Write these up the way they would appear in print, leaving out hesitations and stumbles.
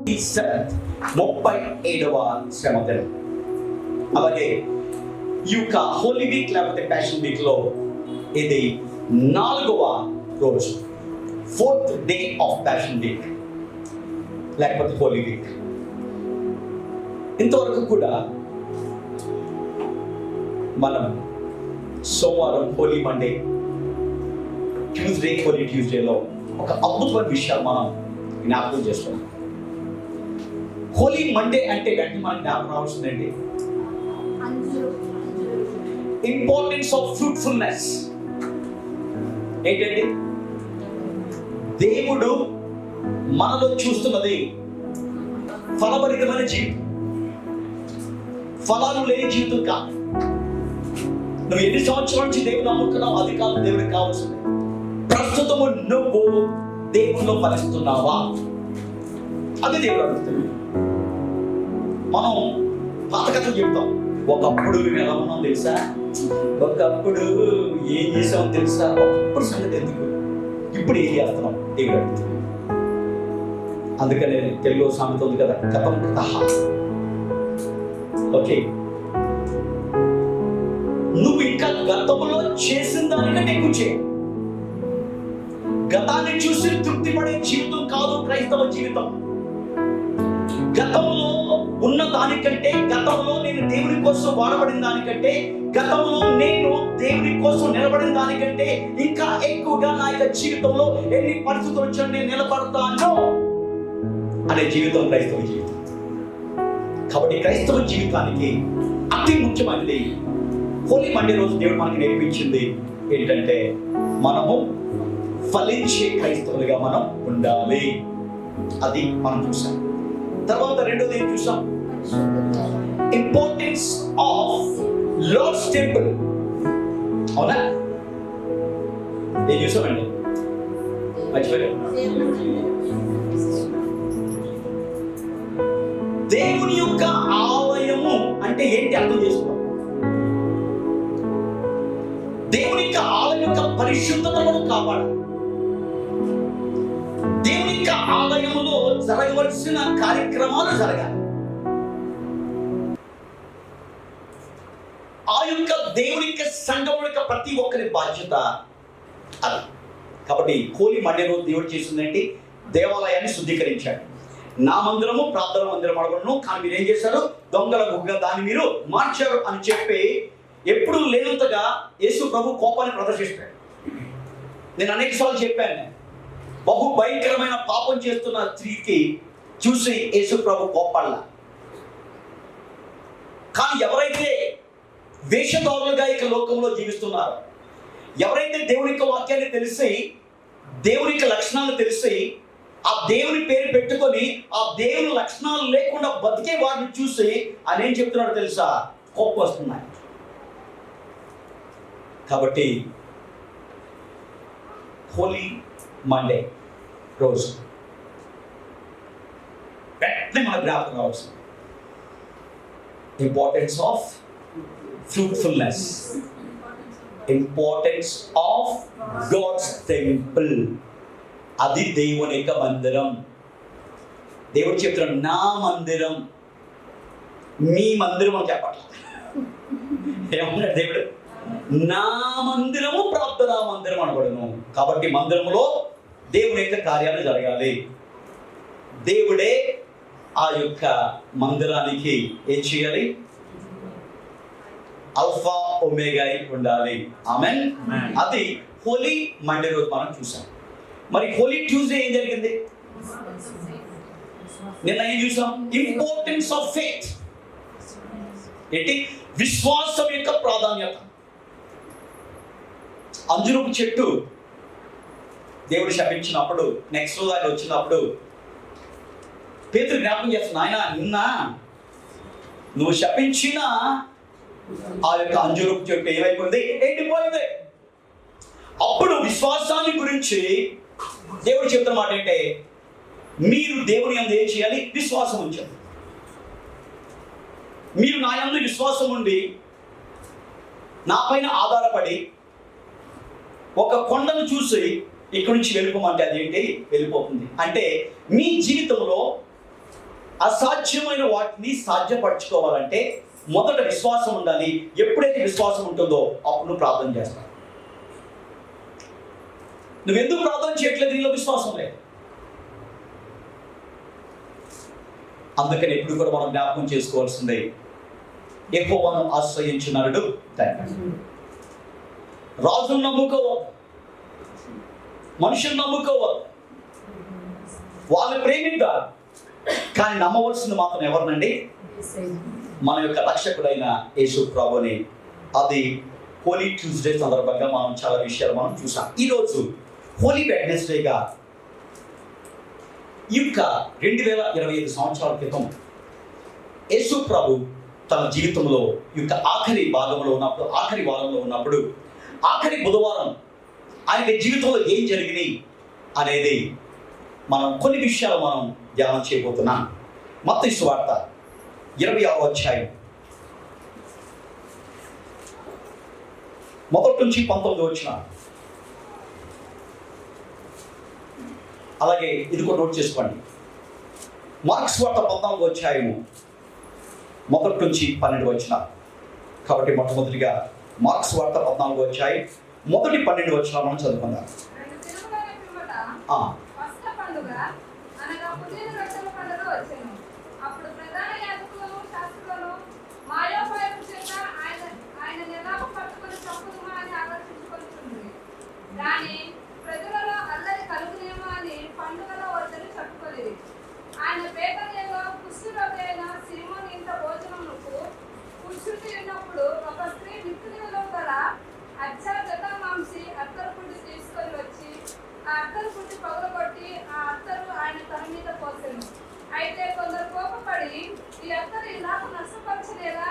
37వ శ్రమ దినం. అలాగే ఈ యొక్క హోలీ వీక్ లేకపోతే ప్యాషన్ వీక్ లో ఇది 4వ రోజు, 4th day of passion week లేకపోతే హోలీ వీక్. ఇంతవరకు కూడా మనం సోమవారం హోలీ మండే, ట్యూస్డే హోలీ ట్యూస్డేలో ఒక అద్భుతమైన విషయాలు మనం జ్ఞాపకం చేసుకున్నాం. హోలీ మండే అంటే వెంటనే మనకు జ్ఞాపకం రావాల్సిందండి ఇంపార్టెన్స్ ఆఫ్ ఫ్రూట్ఫుల్నెస్. ఏంటండి? దేవుడు మనలో చూస్తున్నది ఫలభరితమైన జీవితం, ఫలాలు లేని జీవితం కాదు. నువ్వు ఎన్ని సంవత్సరాల నుంచి దేవుని నమ్ముకున్నావు, అది కాదు దేవుడికి కావాల్సింది. ప్రస్తుతము నువ్వు దేవుల్లో ఫలిస్తున్నావా? అది దేవుడు అడుగుతుంది. మనం పాతకథలు చెప్తాం, ఒకప్పుడు మేము ఎలా ఉన్నాం తెలుసా, ఒకప్పుడు ఏం చేసామో తెలుసా, ఒకప్పుడు సంగతి ఎందుకు, ఇప్పుడు ఏం చేస్తున్నాం దేవుడు అడుగుతుంది. అందుకనే తెలుగులో సామెత ఉంది కదా, గతం కథ. ఓకే, నువ్వు ఇంకా గతంలో చేసిన దానికంటే ఎక్కువ చేయి. గతాన్ని చూసి తృప్తి పడే జీవితం కాదు క్రైస్తవ జీవితం. గతంలో ఉన్న దానికంటే, గతంలో నేను దేవుని కోసం వాడబడిన దానికంటే, గతంలో నేను దేవుని కోసం నిలబడిన దానికంటే ఇంకా ఎక్కువగా నా యొక్క జీవితంలో ఎన్ని పరిస్థితులు వచ్చినా నేను నిలబడతాను అనే జీవితం క్రైస్తవ జీవితం. కాబట్టి క్రైస్తవ జీవితానికి అతి ముఖ్యమైనది హోలీ మండే రోజు దేవుడు మనకి నేర్పించింది ఏంటంటే, మనము ఫలించే క్రైస్తవులుగా మనం ఉండాలి. అది మనం చూసాం. తర్వాత రెండోది ఏం చూసాం? Importance of Lord's temple. అవునా? ఏం చూసామండి? మర్చిపోయారు. దేవుని యొక్క ఆలయము అంటే ఏంటి అర్థం చేసుకోవాలి. దేవుని యొక్క ఆలయం యొక్క పరిశుద్ధతను కాపాడాలి. దేవుని యొక్క ఆలయములో జరగవలసిన కార్యక్రమాలు జరగాలి. ఆ యొక్క దేవుని యొక్క సంఘం యొక్క ప్రతి ఒక్కరి బాధ్యత అది. కాబట్టి హోలీ మండే రోజు దేవుడు చేసిందంటే దేవాలయాన్ని శుద్ధీకరించాడు. నా మందిరము ప్రార్థన మందిరం అడగను, కానీ మీరు ఏం చేశారు, దొంగల గుగ్గ దాన్ని మీరు మార్చారు అని చెప్పి ఎప్పుడు లేనంతగా యేసు ప్రభు కోపాన్ని ప్రదర్శిస్తాడు. నేను అనేక సార్లు చెప్పాను, బహు భయంకరమైన పాపం చేస్తున్న స్త్రీకి చూసి యేసు ప్రభు కోపడలా. కానీ ఎవరైతే వేషధారులుగా ఇక లోకంలో జీవిస్తున్నారో, ఎవరైతే దేవుని యొక్క వాక్యాన్ని తెలిసి, దేవుని యొక్క లక్షణాలు తెలిసి, ఆ దేవుని పేరు పెట్టుకొని ఆ దేవుని లక్షణాలు లేకుండా బతికే వారిని చూసి ఆయన ఏం చెప్తున్నాడో తెలుసా, కోపం వస్తున్నాయి. కాబట్టి హోలీ మండే రోజు వెంటనే మన జ్ఞాపకం రావాల్సింది importance of fruitfulness, importance of God's temple. అది దేవుని యొక్క మందిరం. దేవుడు చెప్తున్నాడు, నా మందిరం, మీ మందిరం అని చెప్పాలి. ఏమన్నాడు దేవుడు? నా మందిరము ప్రార్థనా మందిరం అనబడును. కాబట్టి మందిరంలో దేవుని యొక్క కార్యాలు జరగాలి. దేవుడే ఆ యొక్క మందిరానికి ఏం చేయాలి? ఆల్ఫా ఒమేగా ఉండాలి. ఆమెన్. అది హోలీ మండే రోజు మనం చూసాం. మరి హోలీ ట్యూస్డే ఏం జరిగింది? నిన్న ఏం చూసాం? Importance of faith. ఏంటి? విశ్వాసం యొక్క ప్రాధాన్యత. అంజురపు చెట్టు దేవుడు శపించినప్పుడు, నెక్స్ట్ రోజు ఆయన వచ్చినప్పుడు పేతురు జ్ఞాపకం చేస్తున్నా, ఆయన నిన్న నువ్వు శపించిన ఆ యొక్క అంజురపు చెట్టు ఏమైపోయింది? ఎండిపోయింది. అప్పుడు విశ్వాసాన్ని గురించి దేవుడు చెప్తున్న మాట ఏంటంటే, మీరు దేవుని యందు ఏం చేయాలి? విశ్వాసం ఉంచాలి. మీరు నా యందు విశ్వాసం ఉండి నా పైన ఆధారపడి ఒక కొండను చూసి ఇక్కడి నుంచి వెళ్ళిపోమంటే అదేంటి? వెళ్ళిపోతుంది. అంటే మీ జీవితంలో అసాధ్యమైన వాటిని సాధ్యపరచుకోవాలంటే మొదట విశ్వాసం ఉండాలి. ఎప్పుడైతే విశ్వాసం ఉంటుందో అప్పుడు నువ్వు ప్రార్థన చేస్తావు. నువ్వెందుకు ప్రార్థన చేయట్లేదు? నీలో విశ్వాసం లేదు. అందుకని ఎప్పుడు కూడా మనం జ్ఞాపకం చేసుకోవాల్సిందే, యెహోవాను ఆశ్రయించు నరుడు ధన్యుడు. రాజును నమ్ముకోవద్దు, మనుషులు నమ్ముకోవద్దు, వాళ్ళని ప్రేమిద్దాం, కానీ నమ్మవలసింది మాత్రం ఎవరినండి? మన యొక్క రక్షకుడైన యేసు ప్రభుని. అది హోలీ ట్యూస్డే సందర్భంగా మనం చాలా విషయాలు మనం చూసాం. ఈరోజు హోలీ వెడ్నెస్డేగా ఈ యొక్క 2025 సంవత్సరాల క్రితం యేసు ప్రభు తన జీవితంలో ఈ యొక్క ఆఖరి భాగంలో ఉన్నప్పుడు, ఆఖరి వారంలో ఉన్నప్పుడు, ఆఖరి బుధవారం ఆయన జీవితంలో ఏం జరిగినాయి అనేది మనం కొన్ని విషయాలు మనం ధ్యానం చేయబోతున్నాం. మత్తయి సువార్త 26వ అధ్యాయం 1 నుంచి 19 వచ్చిన, అలాగే ఇది కూడా నోట్ చేసుకోండి. మార్క్స్ వార్త 14వ అధ్యాయము 1 నుంచి 12 వచ్చిన. కాబట్టి మొట్టమొదటిగా మార్క్స్ వార్త 14వ అధ్యాయం 1-12 వచ్చిన మనం చదువుకుందాం. ఆయన పేదలేలో కుష్ఠరోగి అయిన సీమోను ఇంత భోజనమునకు కూర్చుండి ఉన్నప్పుడు ఒక స్త్రీ నిప్పులలో గల జటామాంసి అత్తరు పుట్టి తీసుకొని వచ్చి ఆ అత్తరు పుట్టి పగలగొట్టి ఆ అత్తరు ఆయన తల మీద పోసెను. అయితే కొందరు కోపపడి, ఈ అత్తరు ఇలాగ నష్టపరచలేదా?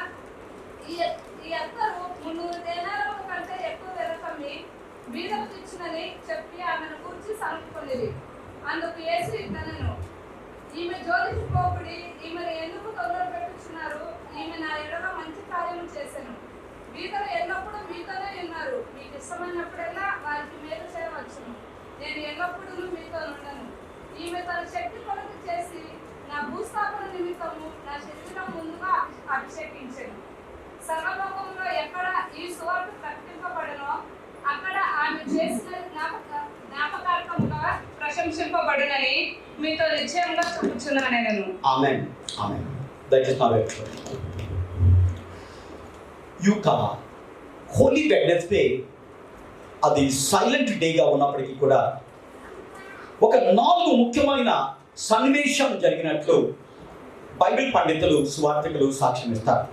ఈ అత్తరు 300 దేనారముల కంటే ఎక్కువ వెరకమ్మి బీదకు ఇచ్చినని చెప్పి ఆమెను కూర్చి సనుపుకొనిరి. అందుకు యేసు ఇట్లనెను, ఈమె జోలికి పోకుడి, ఈమెను ఎందుకు తొందర పెట్టుచున్నారు? ఈమె నా ఎడల మంచి కార్యము చేశాను. బీదలు ఎల్లప్పుడూ మీతోనే ఉన్నారు, మీకు ఇష్టమైనప్పుడల్లా వారికి మేలు చేయవచ్చును. నేను ఎల్లప్పుడూ మీతో ఉండను. ఈమె తన శక్తి కొలది చేసి నా భూస్థాపన నిమిత్తము నా శరీరం ముందుగా అభిషేకించాను. సర్వలోకంలో ఎక్కడ ఈ సువార్త ప్రకటింపబడనో అక్కడ ఆమె చేసిన జ్ఞాపకార్థముగా ప్రశంసింపబడునని మీతో నిశ్చయంగా చెప్పుచున్నాను నేను. ఆమేన్, ఆమేన్. దయచేసి నా వైపు యొక్క హోలీ వెడ్నెస్డే అది సైలెంట్ డేగా ఉన్నప్పటికీ కూడా ఒక 4 ముఖ్యమైన సన్నివేశం జరిగినట్లు బైబిల్ పండితులు, సువార్థికులు సాక్ష్యం ఇస్తారు.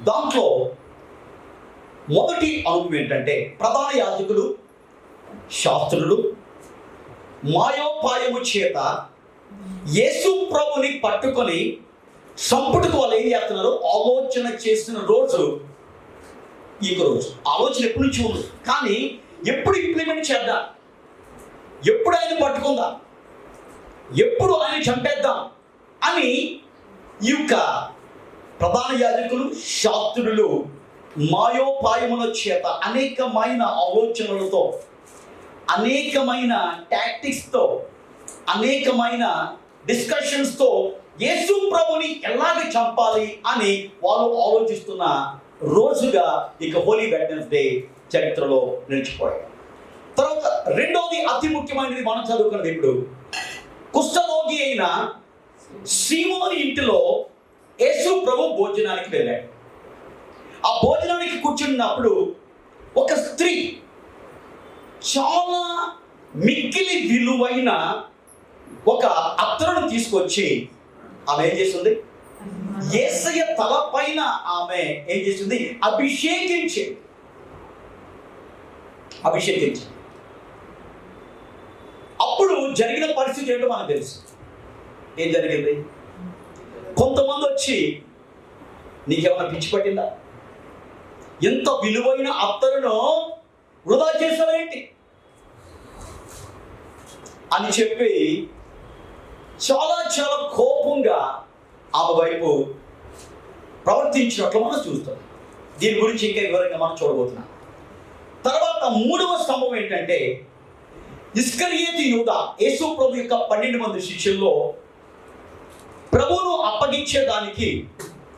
దాంట్లో మొదటి అనుభవం ఏంటంటే, ప్రధాన యాజకులు, శాస్త్రులు మాయోపాయము చేత యేసు ప్రభుని పట్టుకొని సంపుటకు వాళ్ళు ఏం చేస్తున్నారు? ఆలోచన చేసిన రోజు ఈ రోజు. ఆలోచన ఎప్పటి నుంచి ఉంది, కానీ ఎప్పుడు ఇంప్లిమెంట్ చేద్దాం, ఎప్పుడు ఆయన పట్టుకుందాం, ఎప్పుడు ఆయన చంపేద్దాం అని ఈ యొక్క ప్రధాన యాజకులు, శాస్త్రులు మాయోపాయముల చేత అనేకమైన ఆలోచనలతో, అనేకమైన టాక్టిక్స్తో, అనేకమైన డిస్కషన్స్తో యేసు ప్రభుని ఎలాగ చంపాలి అని వాళ్ళు ఆలోచిస్తున్న రోజుగా ఇక హోలీ వెడ్నెస్డే చరిత్రలో నిలిచిపోయాయి. తర్వాత రెండోది అతి ముఖ్యమైనది మనం చదువుకున్నది ఇప్పుడు, కుష్ఠరోగి అయిన సీమోని ఇంటిలో యేసు ప్రభు భోజనానికి వెళ్ళాడు. ఆ భోజనానికి కూర్చున్నప్పుడు ఒక స్త్రీ చాలా మిక్కిలి విలువైన ఒక అత్తరును తీసుకొచ్చి ఆమె ఏం చేస్తుంది? యేసయ్య తల పైన ఆమె ఏం చేస్తుంది? అభిషేకించి. అప్పుడు జరిగిన పరిస్థితి ఏంటో మనకు తెలుసు. ఏం జరిగింది? కొంతమంది వచ్చి, నీకేమైనా పిచ్చి పట్టిందా? ఎంత విలువైన అత్తరును వృధా చేసావేంటి అని చెప్పి చాలా చాలా కోపంగా ఆమె వైపు ప్రవర్తించినట్లు మనం చూస్తాం. దీని గురించి ఇంకా వివరంగా మనం చూడబోతున్నాం. తర్వాత మూడవ స్తంభం ఏంటంటే, ఇస్కరియోతు యూదా యేసు ప్రభు యొక్క 12 మంది శిష్యుల్లో ప్రభువును అప్పగించేదానికి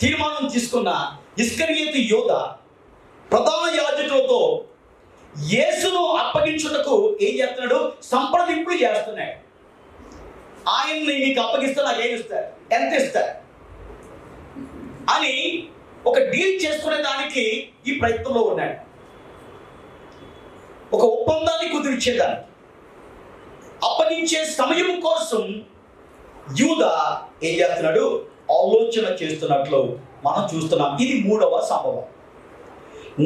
తీర్మానం తీసుకున్న ఇస్కరియోతు యూదా ప్రధాన యాజకులతో యేసును అప్పగించుటకు ఏం చేస్తున్నాడు? సంప్రదింపులు చేస్తున్నాడు. ఆయన్ని నీకు అప్పగిస్తే నాకేం ఇస్తారు, ఎంత ఇస్తారు అని ఒక డీల్ చేసుకునే దానికి ఈ ప్రయత్నంలో ఉన్నాడు. ఒక ఒప్పందాన్ని కుదిర్చేదానికి అప్పగించే సమయం కోసం యూదా ఏం చేస్తున్నాడు? ఆలోచన చేస్తున్నట్లు మనం చూస్తున్నాం. ఇది 3వ సంభవం.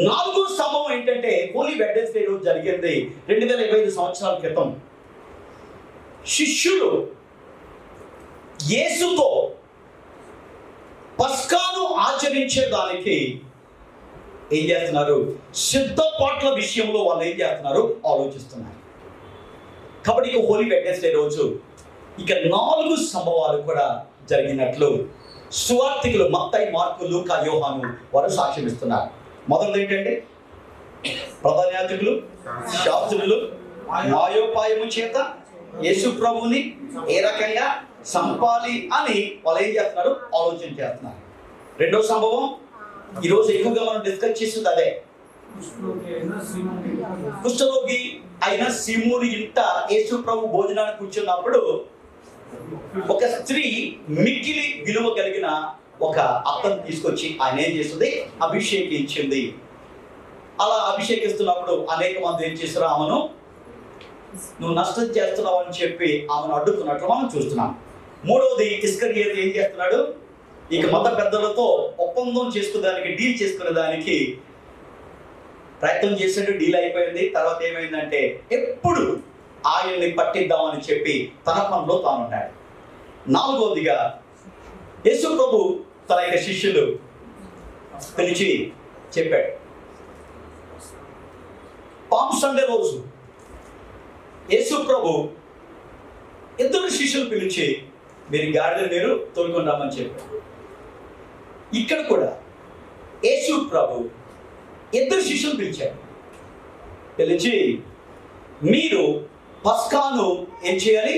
4వ సంభవం ఏంటంటే హోలీ వెడ్నెస్డే రోజు జరిగింది 2025 సంవత్సరాల క్రితం. శిష్యులు యేసుతో పస్కాను ఆచరించేదానికి ఏం చేస్తున్నారు? సిద్ధపాట్ల విషయంలో వాళ్ళు ఏం చేస్తున్నారు? ఆలోచిస్తున్నారు. కాబట్టి ఇక హోలీ వెడ్నెస్డే రోజు ఇక 4 సంభవాలు కూడా జరిగినట్లు సువార్తికులు మత్తయి, మార్కు, లూకా, యోహాను వారు సాక్ష్యం ఇస్తున్నారు. మొదటిది ఏంటంటే ప్రధాన యాజకులు, శాస్త్రులు మాయోపాయము చేత యేసు ప్రభువుని ఏ రకంగా సంపాలి అని వాళ్ళు ఏం చేస్తున్నారు? ఆలోచన చేస్తున్నారు. 2వ సంభవం ఈరోజు ఎక్కువగా మనం డిస్కస్ చేస్తుంది అదే. కుష్ఠరోగి అయిన సీమోను ఇంట యేసు ప్రభు భోజనానికి కూర్చున్నప్పుడు ఒక స్త్రీ మిక్కిలి విలువ కలిగిన ఒక అత్తను తీసుకొచ్చి ఆయన ఏం చేస్తుంది? అభిషేకించింది. అలా అభిషేకిస్తున్నప్పుడు అనేక మంది ఏం చేస్తారు? ఆమెను నువ్వు నష్టం చేస్తున్నావు అని చెప్పి ఆమెను అడ్డుకున్నట్లు మనం చూస్తున్నాం. 3వది ఇస్కరియోతు ఏం చేస్తున్నాడు? ఇక మత పెద్దలతో ఒప్పందం చేసుకునేదానికి, డీల్ చేసుకునేదానికి ప్రయత్నం చేసాడు. డీల్ అయిపోయింది. తర్వాత ఏమైందంటే ఎప్పుడు ఆయన్ని పట్టిద్దామని చెప్పి తన పనిలో తానున్నాడు. 4వదిగా యేసు ప్రభు తన యొక్క శిష్యులు పిలిచి చెప్పాడు. పామ్ సండే రోజు యేసు ప్రభు 2 శిష్యులు పిలిచి మీరు గాడిదను మీరు తోలుకొని రమ్మని చెప్పారు. ఇక్కడ కూడా యేసు ప్రభు 2 శిష్యులు పిలిచాడు. పిలిచి మీరు పస్కాను ఏం చేయాలి?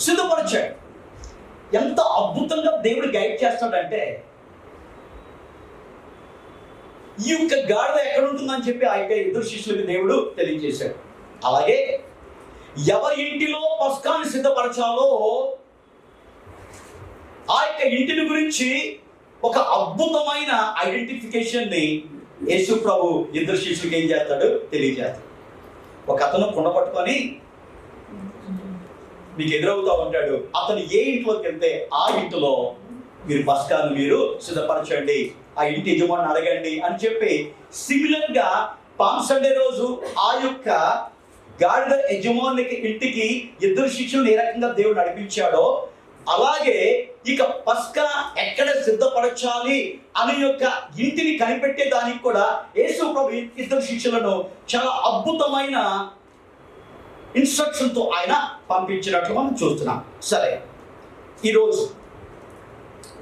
సిద్ధపరచాడు. ఎంత అద్భుతంగా దేవుడు గైడ్ చేస్తాడంటే ఈ యొక్క గాడిద ఎక్కడ ఉంటుందని చెప్పి ఆ యొక్క 2 శిష్యులకి దేవుడు తెలియజేశాడు. అలాగే ఎవరి ఇంటిలో పస్కాను సిద్ధపరచాలో ఆ యొక్క ఇంటిని గురించి ఒక అద్భుతమైన ఐడెంటిఫికేషన్ని యేసు ప్రభు 2 శిష్యులకి ఏం చేస్తాడు? తెలియజేస్తాడు. ఒక అతను కుండ పట్టుకొని మీకు ఎదురవుతూ ఉంటాడు. అతను ఏ ఇంట్లోకి వెళ్తే ఆ ఇంటిలో మీరు పస్కాను మీరు సిద్ధపరచండి, ఆ ఇంటి యజమాని అడగండి అని చెప్పి సిమిలర్గా పామ్ సండే రోజు ఆ యొక్క గాడిద యజమానికి ఇంటికి 2 శిష్యులను ఏ రకంగా దేవుడు నడిపించాడో అలాగే ఇక పస్కా ఎక్కడ సిద్ధపరచాలి అనే యొక్క ఇంటిని కనిపెట్టే దానికి కూడా యేసు ప్రభు 2 శిష్యులను చాలా అద్భుతమైన ఇన్స్ట్రక్షన్తో ఆయన పంపించినట్లు మనం చూస్తున్నాం. సరే, ఈరోజు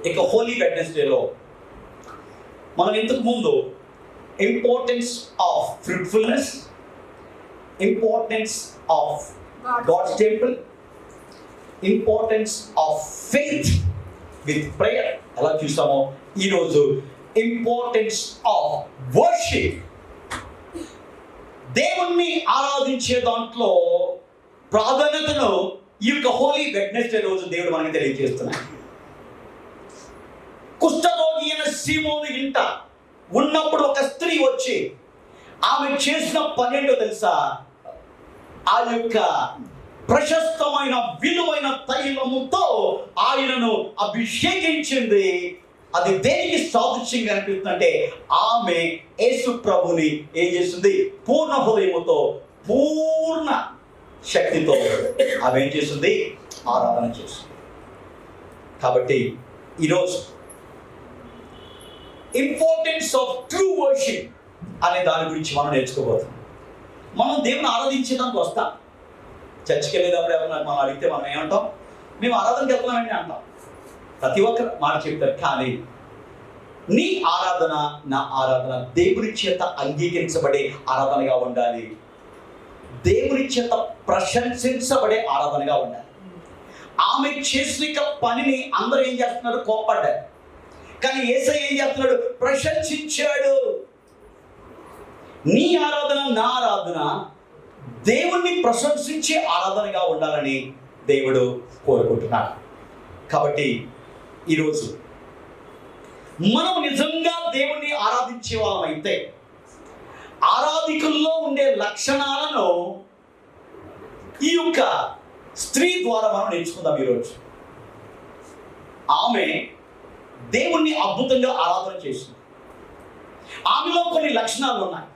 ఇక హోలీ వెడ్నెస్డేలో మనం ఇంతకు ముందు importance of fruitfulness, importance of God's temple, importance of faith with prayer ఎలా చూస్తామో ఈరోజు ఇంపార్టెన్స్ ఆఫ్ వర్షిప్, దేవుణ్ణి ఆరాధించే దాంట్లో ప్రాధాన్యతను ఈ యొక్క హోలీ వెడ్నెస్డే రోజు దేవుడు మనకి తెలియజేస్తున్నాడు. కుష్ఠరోగి అయిన సీమోను ఇంట ఉన్నప్పుడు ఒక స్త్రీ వచ్చి ఆమె చేసిన పని ఏంటో తెలుసా? ఆ యొక్క ప్రశస్తమైన విలువైన తైలముతో ఆయనను అభిషేకించింది. అది దేనికి సాదృశ్యంగా అనిపిస్తుందంటే ఆమె యేసు ప్రభుని ఏం చేస్తుంది? పూర్ణ హృదయముతో, పూర్ణ శక్తితో ఆమె ఏం చేస్తుంది? ఆరాధన చేస్తుంది. కాబట్టి ఈరోజు ఇంపార్టెన్స్ ఆఫ్ ట్రూ వర్షిప్ అనే దాని గురించి మనం నేర్చుకోబోతున్నాం. మనం దేవుని ఆరాధించడానికి వస్తాం. చర్చికి వెళ్ళేటప్పుడు ఎవరైనా మనం అడిగితే మనం ఏమంటాం? మేము ఆరాధనకి వెళ్తున్నామని అంటాం. ప్రతి ఒక్కరు మాట చెప్తారు. కానీ నీ ఆరాధన, నా ఆరాధన దేవుని చేత అంగీకరించబడే ఆరాధనగా ఉండాలి. దేవుని చేత ప్రశంసించబడే ఆరాధనగా ఉండాలి. ఆమె చేసిన పనిని అందరూ ఏం చేస్తున్నారు? కోప్పడ్డారు. కానీ యేసయ్య ఏం చేస్తున్నాడు? ప్రశంసించాడు. నీ ఆరాధన, నా ఆరాధన దేవుణ్ణి ప్రశంసించే ఆరాధనగా ఉండాలని దేవుడు కోరుకుంటున్నాడు. కాబట్టి ఈరోజు మనం నిజంగా దేవుణ్ణి ఆరాధించే వాళ్ళమైతే ఆరాధికుల్లో ఉండే లక్షణాలను ఈ యొక్క స్త్రీ ద్వారా మనం నేర్చుకుందాం. ఈరోజు ఆమె దేవుణ్ణి అద్భుతంగా ఆరాధన చేసింది. ఆమెలో కొన్ని లక్షణాలు ఉన్నాయి.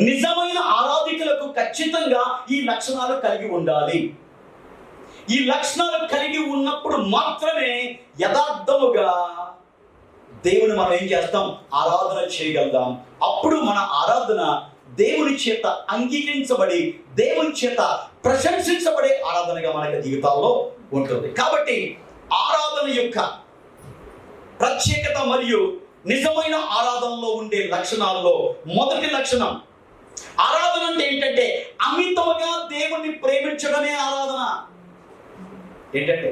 నిజమైన ఆరాధికులకు ఖచ్చితంగా ఈ లక్షణాలు కలిగి ఉండాలి. ఈ లక్షణాలు కలిగి ఉన్నప్పుడు మాత్రమే యథార్థముగా దేవుని మనం ఏం చేస్తాం? ఆరాధన చేయగలుగుతాం. అప్పుడు మన ఆరాధన దేవుని చేత అంగీకరించబడి దేవుని చేత ప్రశంసించబడే ఆరాధనగా మన జీవితాల్లో ఉంటుంది. కాబట్టి ఆరాధన యొక్క ప్రత్యేకత మరియు నిజమైన ఆరాధనలో ఉండే లక్షణాల్లో మొదటి లక్షణం, ఆరాధన అంటే ఏంటంటే అమితముగా దేవుణ్ణి ప్రేమించడమే ఆరాధన. ఏంటంటే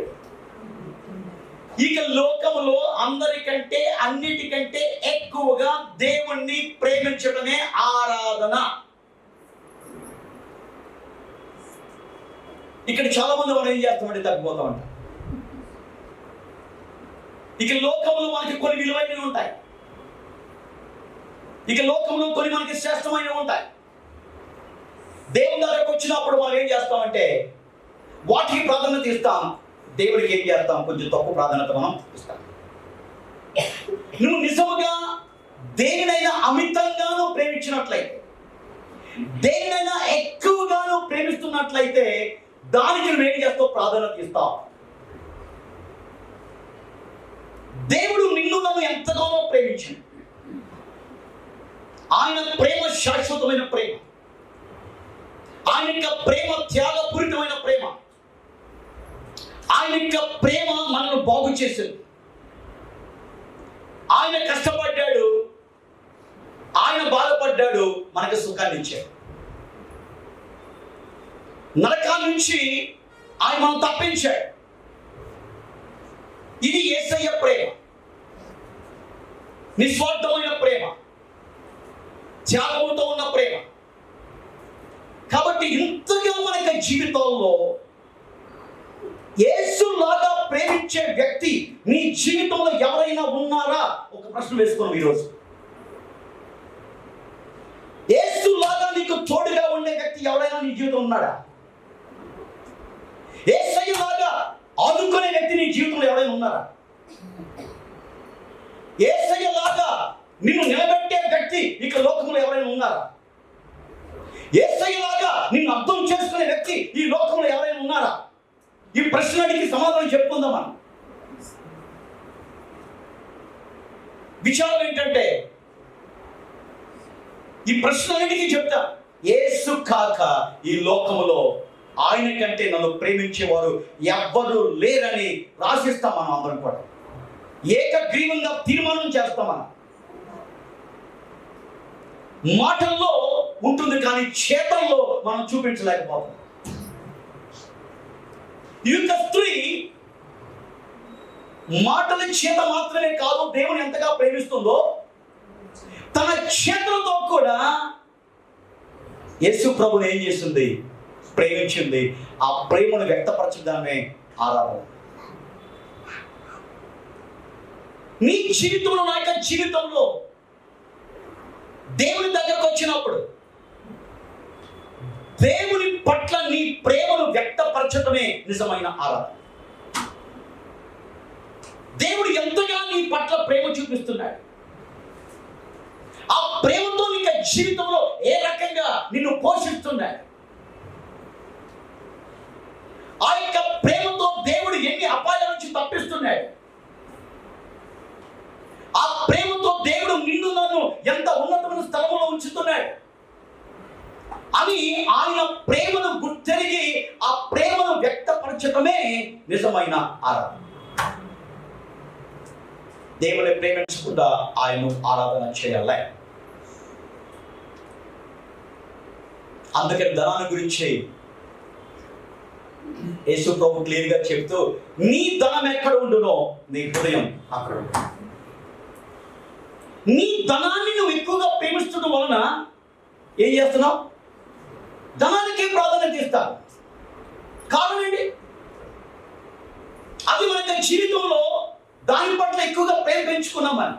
ఇక లోకములో అందరికంటే అన్నిటికంటే ఎక్కువగా దేవుణ్ణి ప్రేమించడమే ఆరాధన. ఇక్కడ చాలా మంది మనం ఏం చేస్తామంటే తగ్గిపోతామంట. ఇక లోకంలో మనకి కొన్ని విలువైనవి ఉంటాయి. ఇక లోకంలో కొన్ని మనకి శ్రేష్టమైనవి ఉంటాయి. దేవుని దగ్గరకు వచ్చినప్పుడు మనం ఏం చేస్తామంటే వాటికి ప్రాధాన్యత ఇస్తాం. దేవుడికి ఏం చేస్తాం? కొంచెం తక్కువ ప్రాధాన్యత మనం ఇస్తాం. నువ్వు నిజముగా దేనినైనా అమితంగానూ ప్రేమించినట్లయితే, దేనినైనా ఎక్కువగానూ ప్రేమిస్తున్నట్లయితే దానికి నువ్వు ఏం చేస్తావు? ప్రాధాన్యత ఇస్తావు. దేవుడు నిన్ను నన్ను ఎంతగానో ప్రేమించాడు. ఆయన ప్రేమ శాశ్వతమైన ప్రేమ. ఆయన యొక్క ప్రేమ త్యాగపూరితమైన ప్రేమ. ఆయన యొక్క ప్రేమ మనల్ని బాగు చేసింది. ఆయన కష్టపడ్డాడు, ఆయన బాధపడ్డాడు, మనకు సుఖాన్ని ఇచ్చాడు. నరకాల నుంచి ఆయన మనం తప్పించాడు. ఇది యేసయ్య ప్రేమ, నిస్వార్థమైన ప్రేమ, త్యాగంతో ఉన్న ప్రేమ. కాబట్టి ఇంతగా మన జీవితంలో యేసులాగా ప్రేమించే వ్యక్తి నీ జీవితంలో ఎవరైనా ఉన్నారా? ఒక ప్రశ్న వేసుకోండి ఈరోజు. యేసులాగా నీకు తోడుగా ఉండే వ్యక్తి ఎవరైనా నీ జీవితంలో ఉన్నాడా? యేసయ్యలాగా ఆదుకునే వ్యక్తి నీ జీవితంలో ఎవరైనా ఉన్నారా? యేసయ్యలాగా నిన్ను నిలబెట్టే వ్యక్తి ఇక లోకంలో ఎవరైనా ఉన్నారా? యేసయ్యలాగా నిన్ను అర్థం చేసుకునే వ్యక్తి ఈ లోకంలో ఎవరైనా ఉన్నారా? ఈ ప్రశ్నకి సమాధానం చెప్పుకుందాం మనం. విచారం ఏంటంటే ఈ ప్రశ్నలన్నిటికీ చెప్తా, యేసు కాక ఈ లోకములో ఆయన కంటే నన్ను ప్రేమించేవారు ఎవ్వరూ లేరని రాసిస్తాం మనం అందరం కూడా. ఏకగ్రీవంగా తీర్మానం చేస్తాం మనం. మాటల్లో ఉంటుంది కానీ చేతల్లో మనం చూపించలేకపోతాం. ఈ యొక్క స్త్రీ మాటల చేత మాత్రమే కాదు దేవుని ఎంతగా ప్రేమిస్తుందో తన చేతులతో కూడా యేసు ప్రభుని ఏం చేస్తుంది? ప్రేమించింది. ఆ ప్రేమను వ్యక్తపరచడామే ఆరాధన. నీ జీవితంలో, నా యొక్క జీవితంలో దేవుని దగ్గరకు వచ్చినప్పుడు దేవుని పట్ల నీ ప్రేమను వ్యక్తపరచడమే నిజమైన ఆరాధన. దేవుడు ఎంతగా నీ పట్ల ప్రేమ చూపిస్తున్నాడు, ఆ ప్రేమతో నీ జీవితంలో ఏ రకంగా నిన్ను పోషిస్తున్నాడు, ఆ యొక్క ప్రేమతో దేవుడు ఎన్ని అపాయాల నుంచి తప్పిస్తున్నాడు, ఆ ప్రేమతో దేవుడు నిన్ను నన్ను ఎంత ఉన్నతమైన స్థలంలో ఉంచుతున్నాడు అని ఆయన ప్రేమను గుర్తెరిగి ఆ ప్రేమను వ్యక్తపరచడమే నిజమైన ఆరాధన. దేవుని ప్రేమించకుండా ఆయన్ను ఆరాధన చేయాలి. అందుకని ధనాన్ని గురించి యేసు ప్రభు క్లియర్గా చెప్తూ, నీ ధనం ఎక్కడ ఉండునో నీ హృదయం అక్కడ ఉంటుంది. నీ ధనాన్ని నువ్వు ఎక్కువగా ప్రేమిస్తుండడం వలన ఏం చేస్తున్నావు? ధనానికి ప్రాధాన్యత ఇస్తా. కారణం ఏంటి? అది మన జీవితంలో దాని పట్ల ఎక్కువగా ప్రేమ పెంచుకున్నాం మనం.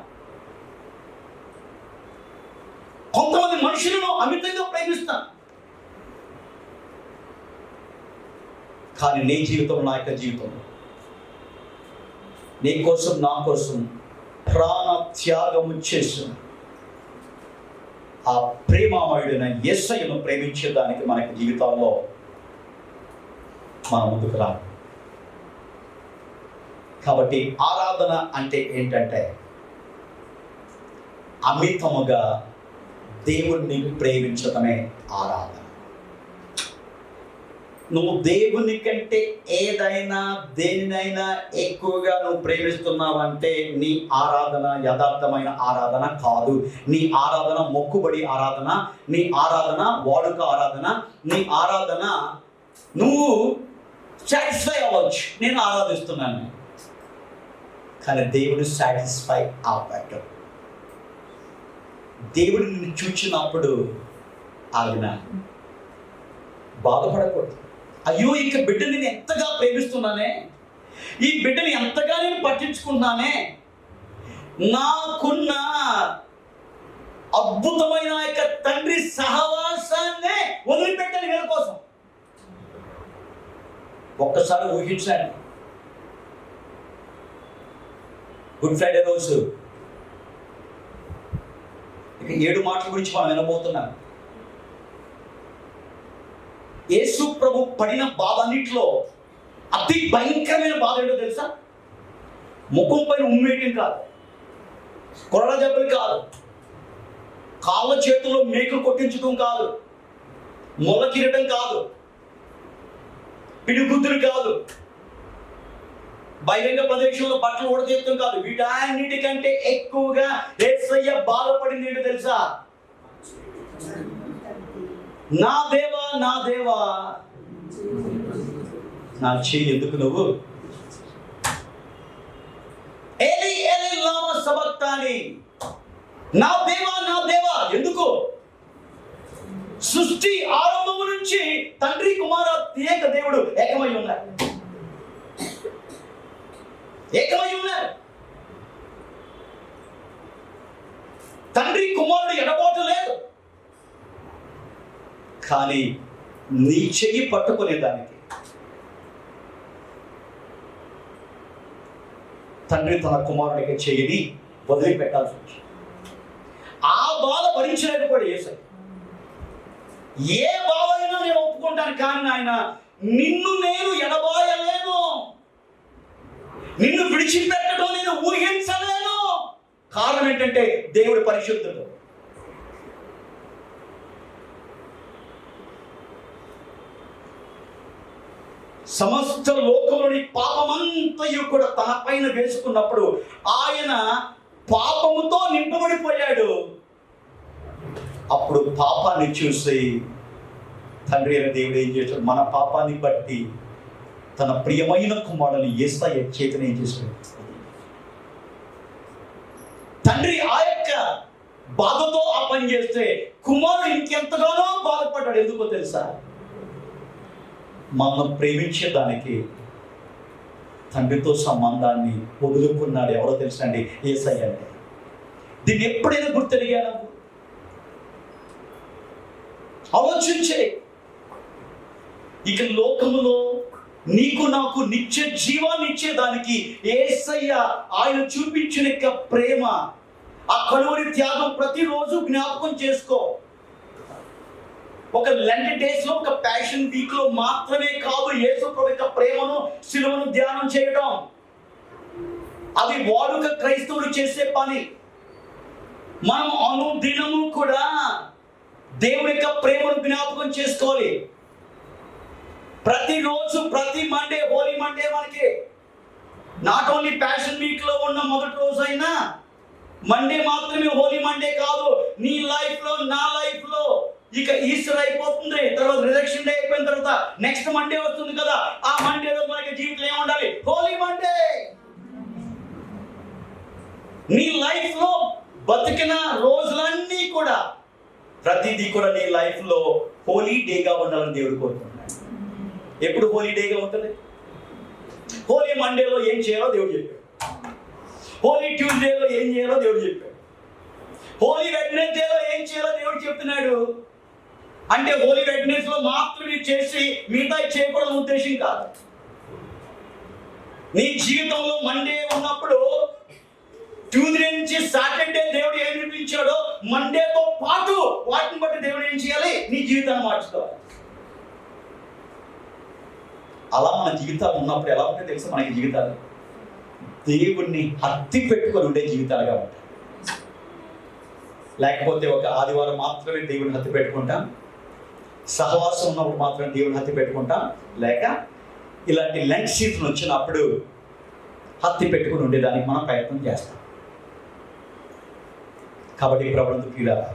కొంతమంది మనుషులను అమితంగా ప్రేమిస్తాం, కానీ నీ జీవితం, నా యొక్క జీవితంలో నీ కోసం, నా కోసం ప్రాణ త్యాగము చేసిన ఆ ప్రేమామయుడైన యేసయ్యను ప్రేమించేదానికి మనకి జీవితాల్లో మన ముందుకు రాదు. కాబట్టి ఆరాధన అంటే ఏంటంటే అమితముగా దేవుణ్ణి ప్రేమించడమే ఆరాధన. నువ్వు దేవుని కంటే ఏదైనా దేనినైనా ఎక్కువగా నువ్వు ప్రేమిస్తున్నావంటే నీ ఆరాధన యథార్థమైన ఆరాధన కాదు. నీ ఆరాధన మొక్కుబడి ఆరాధన, నీ ఆరాధన వాడుక ఆరాధన, నీ ఆరాధన నువ్వు సాటిస్ఫై అవ్వచ్చు, నేను ఆరాధిస్తున్నాను, కానీ దేవుడు సాటిస్ఫై అవ్వడు. దేవుడు నిన్ను చూచినప్పుడు ఆయన బాధపడకూడదు. అయ్యో, ఇక బిడ్డని నేను ఎంతగా ప్రేమిస్తున్నానే, ఈ బిడ్డని ఎంతగా నేను పట్టించుకున్నానే, నాకున్న అద్భుతమైన యొక్క తండ్రి సహవాసాన్నే వదిలిపెట్టాను వీళ్ళ కోసం. ఒక్కసారి ఊహించండి, గుడ్ ఫ్రైడే రోజు ఇక 7 మాటల గురించి మనం వినబోతున్నాం. యేసు ప్రభు పడిన బాధ అన్నింటిలో అతి భయంకరమైన బాధ ఏంటో తెలుసా? ముఖం పైన ఉమ్మేయటం కాదు, కొరడ జబ్బులు కాదు, కాళ్ళ చేతుల్లో మేకులు కొట్టించడం కాదు, మొలకిరటం కాదు, పిడిగుద్దులు కాదు, బహిరంగ ప్రదేశంలో బట్టలు ఉడతీయటం కాదు. వీటన్నిటికంటే ఎక్కువగా యేసయ్య బాధపడింది ఏంటో తెలుసా? నా దేవా, నా దేవా, నా చెయ్యి ఎందుకు నువ్వు ఏలి ఏలి లామా సబక్తాని, నా దేవా, నా దేవా ఎందుకు? సృష్టి ఆరంభము నుంచి తండ్రి కుమార ఏక దేవుడు ఏకమై ఉన్నారు, ఏకమై ఉన్నారు. తండ్రి కుమారుడు ఎడబాటు లేదు, కానీ నీ చెయ్యి పట్టుకునేదానికి తండ్రి తన కుమారుడికి చెయ్యిని వదిలిపెట్టాల్సి వచ్చింది. ఆ బాధ భరించలేకపోయాడు యేసయ్య. ఏ బాధ అయినా నేను ఒప్పుకుంటాను, కానీ ఆయన నిన్ను నేను ఎడబాయలేను, నిన్ను విడిచిపెట్టడం నేను ఊహించలేను. కారణం ఏంటంటే దేవుడు పరిశుద్ధుడు. సమస్త లోకంలోని పాపమంతయు కూడా తన పైన వేసుకున్నప్పుడు ఆయన పాపముతో నింపబడిపోయాడు. అప్పుడు పాపాన్ని చూసి తండ్రి అయిన దేవుడు ఏం చేశాడు? మన పాపాన్ని బట్టి తన ప్రియమైన కుమారుని యేసయ్య చేతిని ఏం చేశాడు? తండ్రి ఆ యొక్క బాధతో ఆ పని చేస్తే కుమారుడు ఇంకెంతగానో బాధపడ్డాడు. ఎందుకో తెలుసా? మనల్ని ప్రేమించేదానికి తండ్రితో సంబంధాన్ని వదులుకున్నాడు. ఎవరో తెలుసా అండి? యేసయ్య. అంటే దీన్ని ఎప్పుడైనా గుర్తెరిగాను? ఆలోచించే. ఇక లోకములో నీకు నాకు నిత్య జీవాన్ని ఇచ్చేదానికి యేసయ్య ఆయన చూపించిన ప్రేమ, ఆ కలువరి త్యాగం ప్రతిరోజు జ్ఞాపకం చేసుకో. ఒక లెంట్ డేస్ లో, ఒక ప్యాషన్ వీక్ లో మాత్రమే కాదు యేసు ప్రభు యొక్క ప్రేమను, సిలువను ధ్యానం చేయడం. అది వాడుక క్రైస్తవులు చేసే పని. మనం అనుదినము కూడా దేవుని యొక్క ప్రేమను జ్ఞాపకం చేసుకోవాలి. ప్రతిరోజు, ప్రతి మండే హోలీ మండే మనకి నాట్ ఓన్లీ ప్యాషన్ వీక్ లో ఉన్న మొదటి రోజు అయినా మండే మాత్రమే హోలీ మండే కాదు. నీ లైఫ్ లో, నా లైఫ్ లో ఇక ఈస్టర్ అయిపోతుంది, తర్వాత రిజెక్షన్ డే అయిపోయిన తర్వాత నెక్స్ట్ మండే వస్తుంది కదా, ఆ మండే రోజు మనకి జీవితం ఏముండాలి? హోలీ మండే. నీ లైఫ్ లో బతికిన రోజులన్నీ కూడా, ప్రతిదీ కూడా నీ లైఫ్ లో హోలీ డేగా ఉండాలని దేవుడు కోరుకుంటున్నాడు. ఎప్పుడు హోలీ డేగా ఉంటుంది? హోలీ మండేలో ఏం చేయాలో దేవుడు చెప్పాడు, హోలీ ట్యూస్డేలో ఏం చేయాలో దేవుడు చెప్పాడు, హోలీ వెడ్నెస్డేలో ఏం చేయాలో దేవుడు చెప్తున్నాడు. అంటే హోలీ వెడ్నెస్ లో మాత్రమే చేసి మిగతా చేయకూడదు ఉద్దేశం కాదు. నీ జీవితంలో మండే ఉన్నప్పుడు ట్యూస్డే నుంచి సాటర్డే దేవుడు ఏం నిర్మించాడో మండేతో పాటు వాటిని బట్టి దేవుడు ఏం చేయాలి? నీ జీవితాన్ని మార్చుకోవాలి. అలా మన జీవితాలు ఉన్నప్పుడు ఎలా ఉంటాయి తెలుసా? మనకి జీవితాలు దేవుణ్ణి హత్తి పెట్టుకొని ఉండే జీవితాలుగా ఉంటాయి. లేకపోతే ఒక ఆదివారం మాత్రమే దేవుని హత్తి పెట్టుకుంటాం, సహవాసం ఉన్నప్పుడు మాత్రమే దేవుని హత్తి పెట్టుకుంటాం, లేక ఇలాంటి లెంట్ సీజన్ వచ్చినప్పుడు హత్తి పెట్టుకుని ఉండేదానికి మనం ప్రయత్నం చేస్తాం. కాబట్టి ప్రభువునందు ప్రియులారా,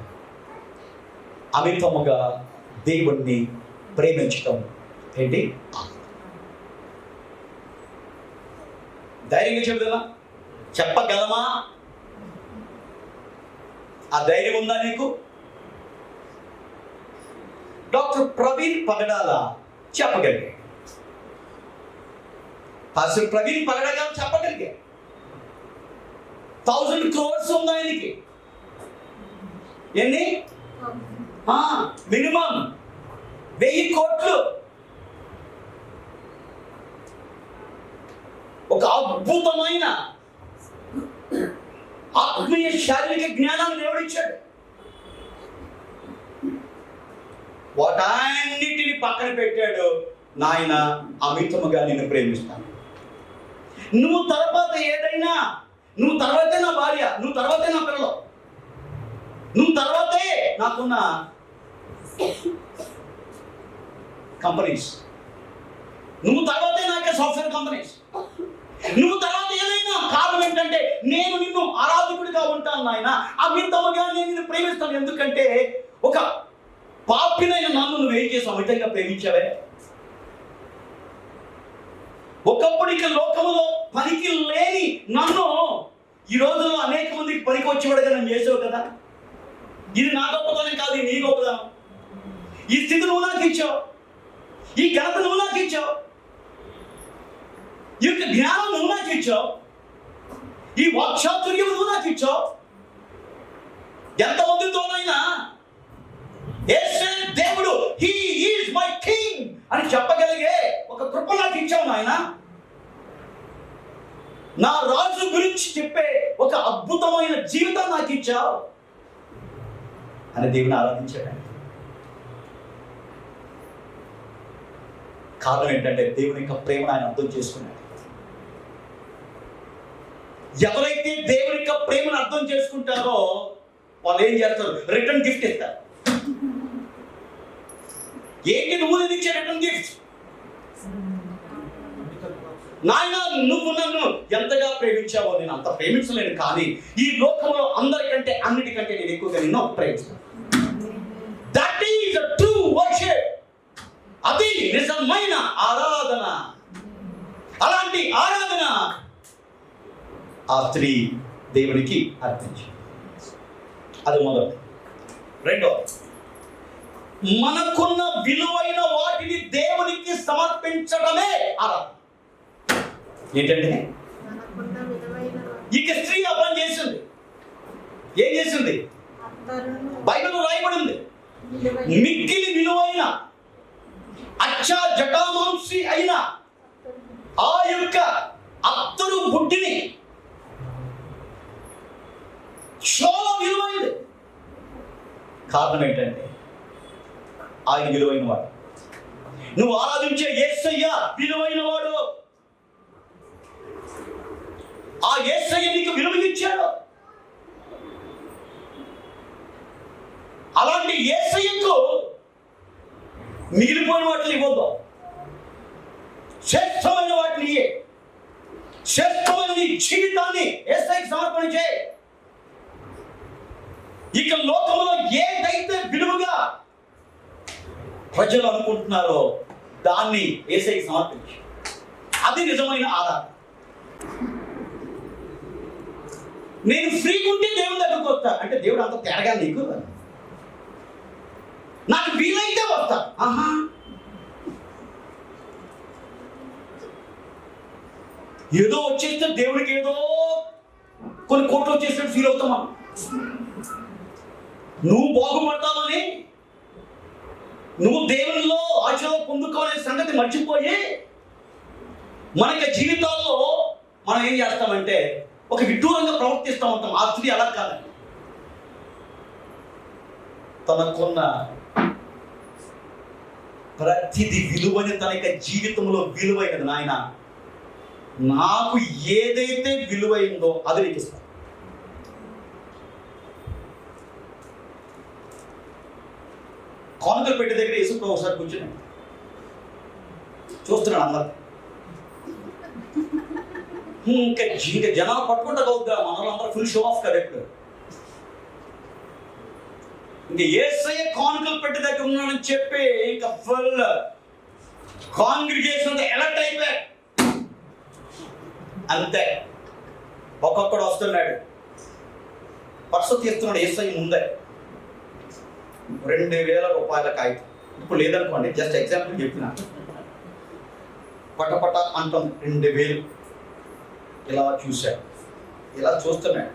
అమితముగా దేవుణ్ణి ప్రేమించటం ఏంటి? ధైర్యంగా చెబుతున్నా, చెప్పగలమా? ఆ ధైర్యం ఉందా నీకు? డాక్టర్ ప్రవీణ్ పగడాల చెప్పగలిగే, పాస్టర్ ప్రవీణ్ పగడాల చెప్పగలిగే. 1000 crores ఉంది ఆయనకి. ఎన్ని? మినిమం 1000 కోట్లు. ఒక అద్భుతమైన ఆత్మీయ శారీరక జ్ఞానాన్ని దేవుడిచ్చాడు. వాటన్నిటిని పక్కన పెట్టాడు. నాయన, అమితముగా నిన్ను ప్రేమిస్తాను. నువ్వు తర్వాత ఏదైనా, నువ్వు తర్వాతే నా భార్య, నువ్వు తర్వాతే నా పిల్లలు, నువ్వు తర్వాతే నాకున్న కంపెనీస్, నువ్వు తర్వాతే నాకే సాఫ్ట్వేర్ కంపెనీస్, నువ్వు తర్వాత ఏదైనా. కారణం ఏంటంటే నేను నిన్ను ఆరాధకుడిగా ఉంటాను నాయన, అమితముగా నేను నిన్ను ప్రేమిస్తాను. ఎందుకంటే ఒక పాపినైన నన్ను నువ్వేం చేసావు? అమితంగా ప్రేమించావే. ఒకప్పుడు ఇక లోకములో పనికి లేని నన్ను ఈ రోజుల్లో అనేక మందికి పనికి వచ్చేవాడుగా నన్ను చేసావు కదా. ఇది నా గొప్పతనం కాదు, నీ గొప్పతనం. ఈ స్థితి నువ్వు నాకు ఇచ్చావు, ఈ ఘనత నువ్వు నాకు ఇచ్చావు, ఈ యొక్క జ్ఞానం నువ్వు నాకు ఇచ్చావు, ఈ వాక్చాతుర్యం నువ్వు నాకు ఇచ్చావు. ఎంతమందితోనైనా యేసే దేవుడు, హీ ఈజ్ మై కింగ్ అని చెప్పగలిగే ఒక కృప నాకు ఇచ్చావు నాయన. నా రాజు గురించి చెప్పే ఒక అద్భుతమైన జీవితం నాకు ఇచ్చావు అని దేవుని ఆరాధించాడు. కారణం ఏంటంటే దేవుని యొక్క ప్రేమను ఆయన అర్థం చేసుకున్నాడు. ఎవరైతే దేవుని యొక్క ప్రేమను అర్థం చేసుకుంటారో వాళ్ళు ఏం చేస్తారు? రిటర్న్ గిఫ్ట్ ఇస్తారు. ఏంటి నువ్వు నేను ఇచ్చే రిటర్న్ గిఫ్ట్? నాయన, నువ్వు నన్ను ఎంతగా ప్రేమించావో నేను అంత ప్రేమించలేను, కానీ ఈ లోకంలో అందరికంటే అన్నిటికంటే నేను ఎక్కువగా నిన్ను ప్రేమిస్తాను. That is the true worship. అది నిజమైన ఆరాధన. అలాంటి ఆరాధన ఆ స్త్రీ దేవునికి అర్పించింది. అది మొదటి. రెండో, మనకున్న విలువైన వాటిని దేవునికి సమర్పించడమే ఆరాధన. ఏంటంటే ఇక స్త్రీ ఆ పని చేసింది. ఏం చేసింది? బైబిల్లో రాయబడింది, మిక్కిలి విలువైన అచ్చా జటామాంసి అయిన ఆ యొక్క అత్తరు బుడ్డిని, చాలా విలువైనది. కారణం ఏంటంటే ఆయన విలువైన వాడు. నువ్వు ఆరాధించే యేసయ్య విలువైన వాడు. ఆ యేసయ్య నీకు విలువ ఇచ్చాడు. అలాంటి యేసయ్యకు మిగిలిపోయిన వాటిని ఇవ్వద్దు. శ్రేష్టమైన వాటిని ఇయ్యే. శ్రేష్టమైన నీ జీవితాన్ని యేసయ్యకి సమర్పణ చేయి. ఇక లోకంలో ఏదైతే విలువగా ప్రజలు అనుకుంటున్నారో దాన్ని యేసయ్యకి సమర్పించు. అది నిజమైన ఆరాధన. నేను ఫ్రీగా ఉంటే దేవుని దగ్గరకు వస్తా అంటే దేవుడు అంత తేడగా నీకు? నాకు వీలైతే వస్తా. ఆహా, ఏదో వచ్చేస్తే దేవుడికి ఏదో కొన్ని కోట్లు వచ్చేసినట్టు ఫీల్ అవుతామా? నువ్వు బాగుపడతావని, నువ్వు దేవునిలో ఆశీర్వాదం పొందుకోవాలనే సంగతి మర్చిపోయి మనకి జీవితాల్లో మనం ఏం చేస్తామంటే ఒక విడ్డూరంగా ప్రవర్తిస్తూ ఉంటాం. ఆ స్త్రీ అలా కాదండి. తనకున్న ప్రతిది విలువైన, తన యొక్క జీవితంలో విలువైనది. నాయన, నాకు ఏదైతే విలువైందో అది నీకు ఇస్తాను. కానుకలు పెట్టే దగ్గర యేసుప్రభు ఒకసారి కూర్చుని చూస్తున్నాడు అందరు. ఇంకా జనాలు పట్టుకుంటా అవుద్దా, మనలందరూ ఫుల్ షో ఆఫ్ కరెక్ట్. ఇంకా యేసయ్య కానుకలు పెట్టే దగ్గర ఉన్నాడని చెప్పి ఇంకా ఫుల్ కాంగ్రిగేషన్ ఎలర్ట్ అయిపోయాడు. అంతే, ఒక్కొక్కడు వస్తున్నాడు, పర్సు తీస్తున్నాడు యేసయ్య ముందే. 2000 రూపాయల కాగితం. ఇప్పుడు లేదనుకోండి, జస్ట్ ఎగ్జాంపుల్ చెప్పిన. పటపట అంటాం 2000. ఇలా చూశాడు, ఇలా చూస్తున్నాడు.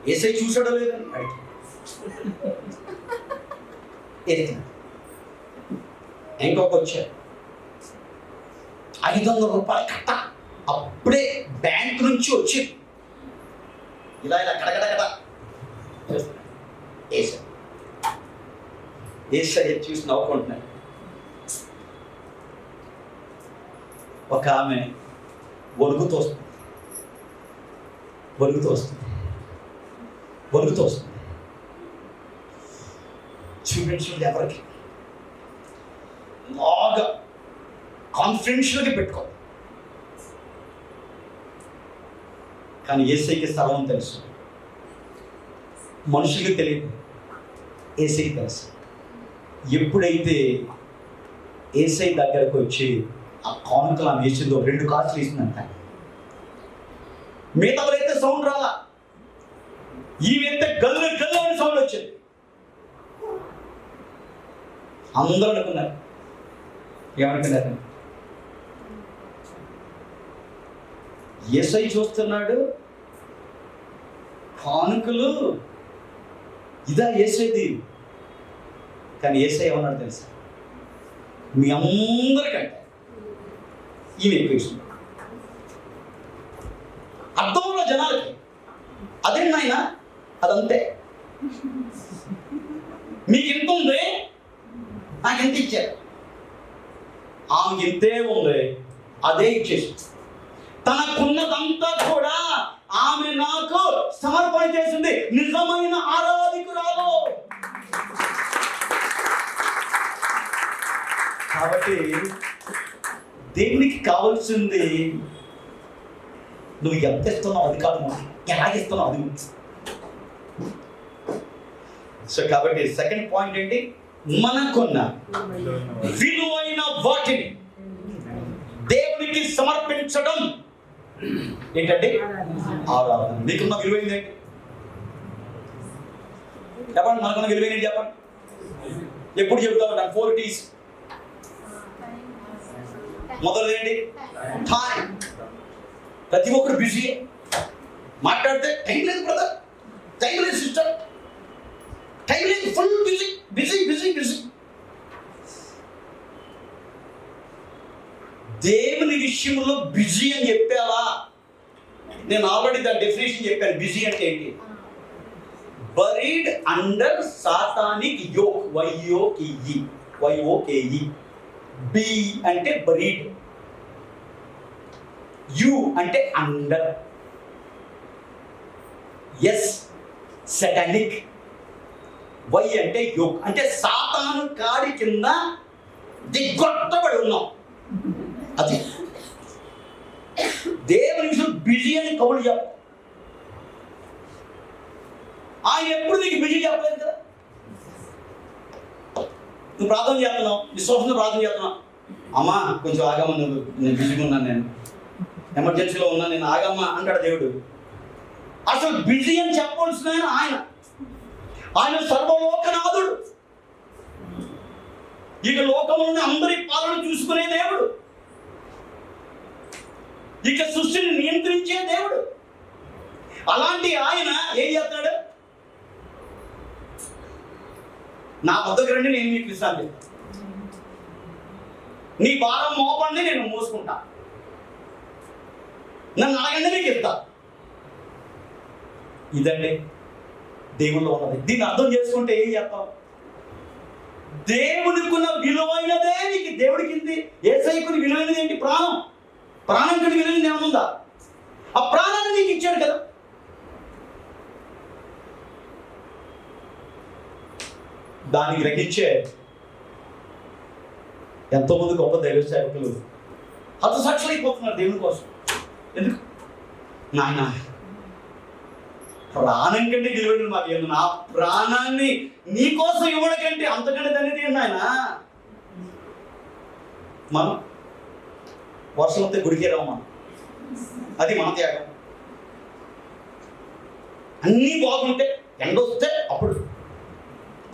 యేసయ్య చూశాడో లేదని అడిగి ఎదిగిన. ఇంకొక వచ్చాడు, 500 రూపాయల కట్ట. అప్పుడే బ్యాంక్ నుంచి వచ్చి ఇలా ఇలా కడగడగడ యేసయ్య చూసి నవ్వుకుంటున్నాడు. ఒక ఆమె వణుకుతూ వస్తుంది, చూపించండి ఎవరికి బాగా కాన్ఫిడెన్షియల్గా పెట్టుకో. కానీ యేసయ్యకి సర్వం తెలుసు, మనుషులకి తెలియదు, యేసయ్యకి తెలుసు. ఎప్పుడైతే యేసయ్య దగ్గరకు వచ్చి ఆ కానుకలు ఆమె వేసిందో 2 కాసులు వేసిందంట. మిగతావైతే సౌండ్ రాలా, ఈమెతే గల్లు గల్లు అని సౌండ్ వచ్చింది. అందరూ అనుకున్నారు, ఏమనుకున్నారు? యేసయ్య చూస్తున్నాడు, కానుకలు ఇదా యేసయ్యది. కానీ యేసయ్య ఏమన్నాడు తెలుసా? మీ అందరికంటే ఈమె ఎక్కువ ఇస్తుంది. అర్థంలో జనాలకి అదే నాయన, అదంతే. మీకు ఎంత ఉంది, నాకు ఎంత ఇచ్చారు. ఆమెకి ఇంతే ఉంది, అదే ఇచ్చేసి తనకున్నదంతా కూడా ఆమె నాకు సమర్పణ చేసింది. నిజమైన ఆరాధికురాలు. కాబట్టి దేవునికి కావాల్సింది నువ్వు ఎంత ఇస్తున్నావు అది కాదు, ఎలాగిస్తున్నావు అది. సో కాబట్టి సెకండ్ పాయింట్ ఏంటి? మనకున్న విలువైన వాటిని దేవునికి సమర్పించడం ఏంటంటే ఆరాధన. మీకున్న విలువైంది ఏంటి చెప్పండి? మనకున్న విలువైనది చెప్పండి. ఎప్పుడు చెబుతావు? 4 T's. మొదటిది ఏంటి? టైం. ప్రతి ఒక్కరు బిజీ, మాట్లాడితే టైం లేదు బ్రదర్, టైం లేదు సిస్టర్, టైం లేదు, full busy busy busy busy. దేవుని విషయంలో బిజీ అని చెప్పావా? నేను ఆల్రెడీ దాని డెఫినేషన్ చెప్పాను. బిజీ అంటే ఏంటి? Buried under satanic yoke. YOKE. B అంటే బరీడ్, యు అంటే అండర్, ఎస్ సటానిక్, వై అంటే యోక్ అంటే సాతాను కాడి కింద దిగ్గొట్టబడి ఉన్నాం. అది దేవుని విషయం బిజీ అని కవులు చెప్ప. ఆయన ఎప్పుడు నీకు బిజీ చెప్పలేదు కదా. నువ్వు ప్రార్థన చేస్తున్నావు, విశ్వాసంతో ప్రార్థన చేస్తున్నావు. అమ్మా కొంచెం ఆగమ్మ, నువ్వు నేను బిజీగా ఉన్నాను, నేను ఎమర్జెన్సీలో ఉన్నాను, నేను ఆగమ్మా అంటాడు దేవుడు. అసలు బిజీ అని చెప్పవలసిన ఆయన సర్వలోకనాథుడు. ఇక లోకంలోని అందరి పాలన చూసుకునే దేవుడు, ఇక సృష్టిని నియంత్రించే దేవుడు. అలాంటి ఆయన ఏం చేస్తాడు? నా వద్దకు రండి, నేను మీకు విశ్రాంతి ఇస్తాను, నీ భారం మోపండి, నేను మోసుకుంటా, నన్ను అడగండి మీకు ఇస్తా. ఇదండి దేవుళ్ళు ఉన్నది. దీన్ని అర్థం చేసుకుంటే ఏం చేస్తాం? దేవునికున్న విలువైనదే నీకు దేవుడికి యేసయ్యకుని విలువైనది ఏంటి? ప్రాణం. ప్రాణం కంటే విలువైనది ఏమనుందా? ఆ ప్రాణాన్ని నీకు ఇచ్చాడు కదా. దాన్ని గ్రహించే ఎంతోమంది గొప్ప దైవ సేవకులు హతసాక్షులు అయిపోతున్నారు దేవుని కోసం. ఎందుకు? నాయన ప్రాణం కంటే విలువైనది మాకు ఏమన్నా, నా ప్రాణాన్ని నీ కోసం ఇవ్వడం కంటే అంతకంటే దాన్ని ఏంటి ఆయన? మనం వర్షం వస్తే గుడికే రావు, మనం అది మన త్యాగం. అన్నీ బాగుంటే ఎండ వస్తే అప్పుడు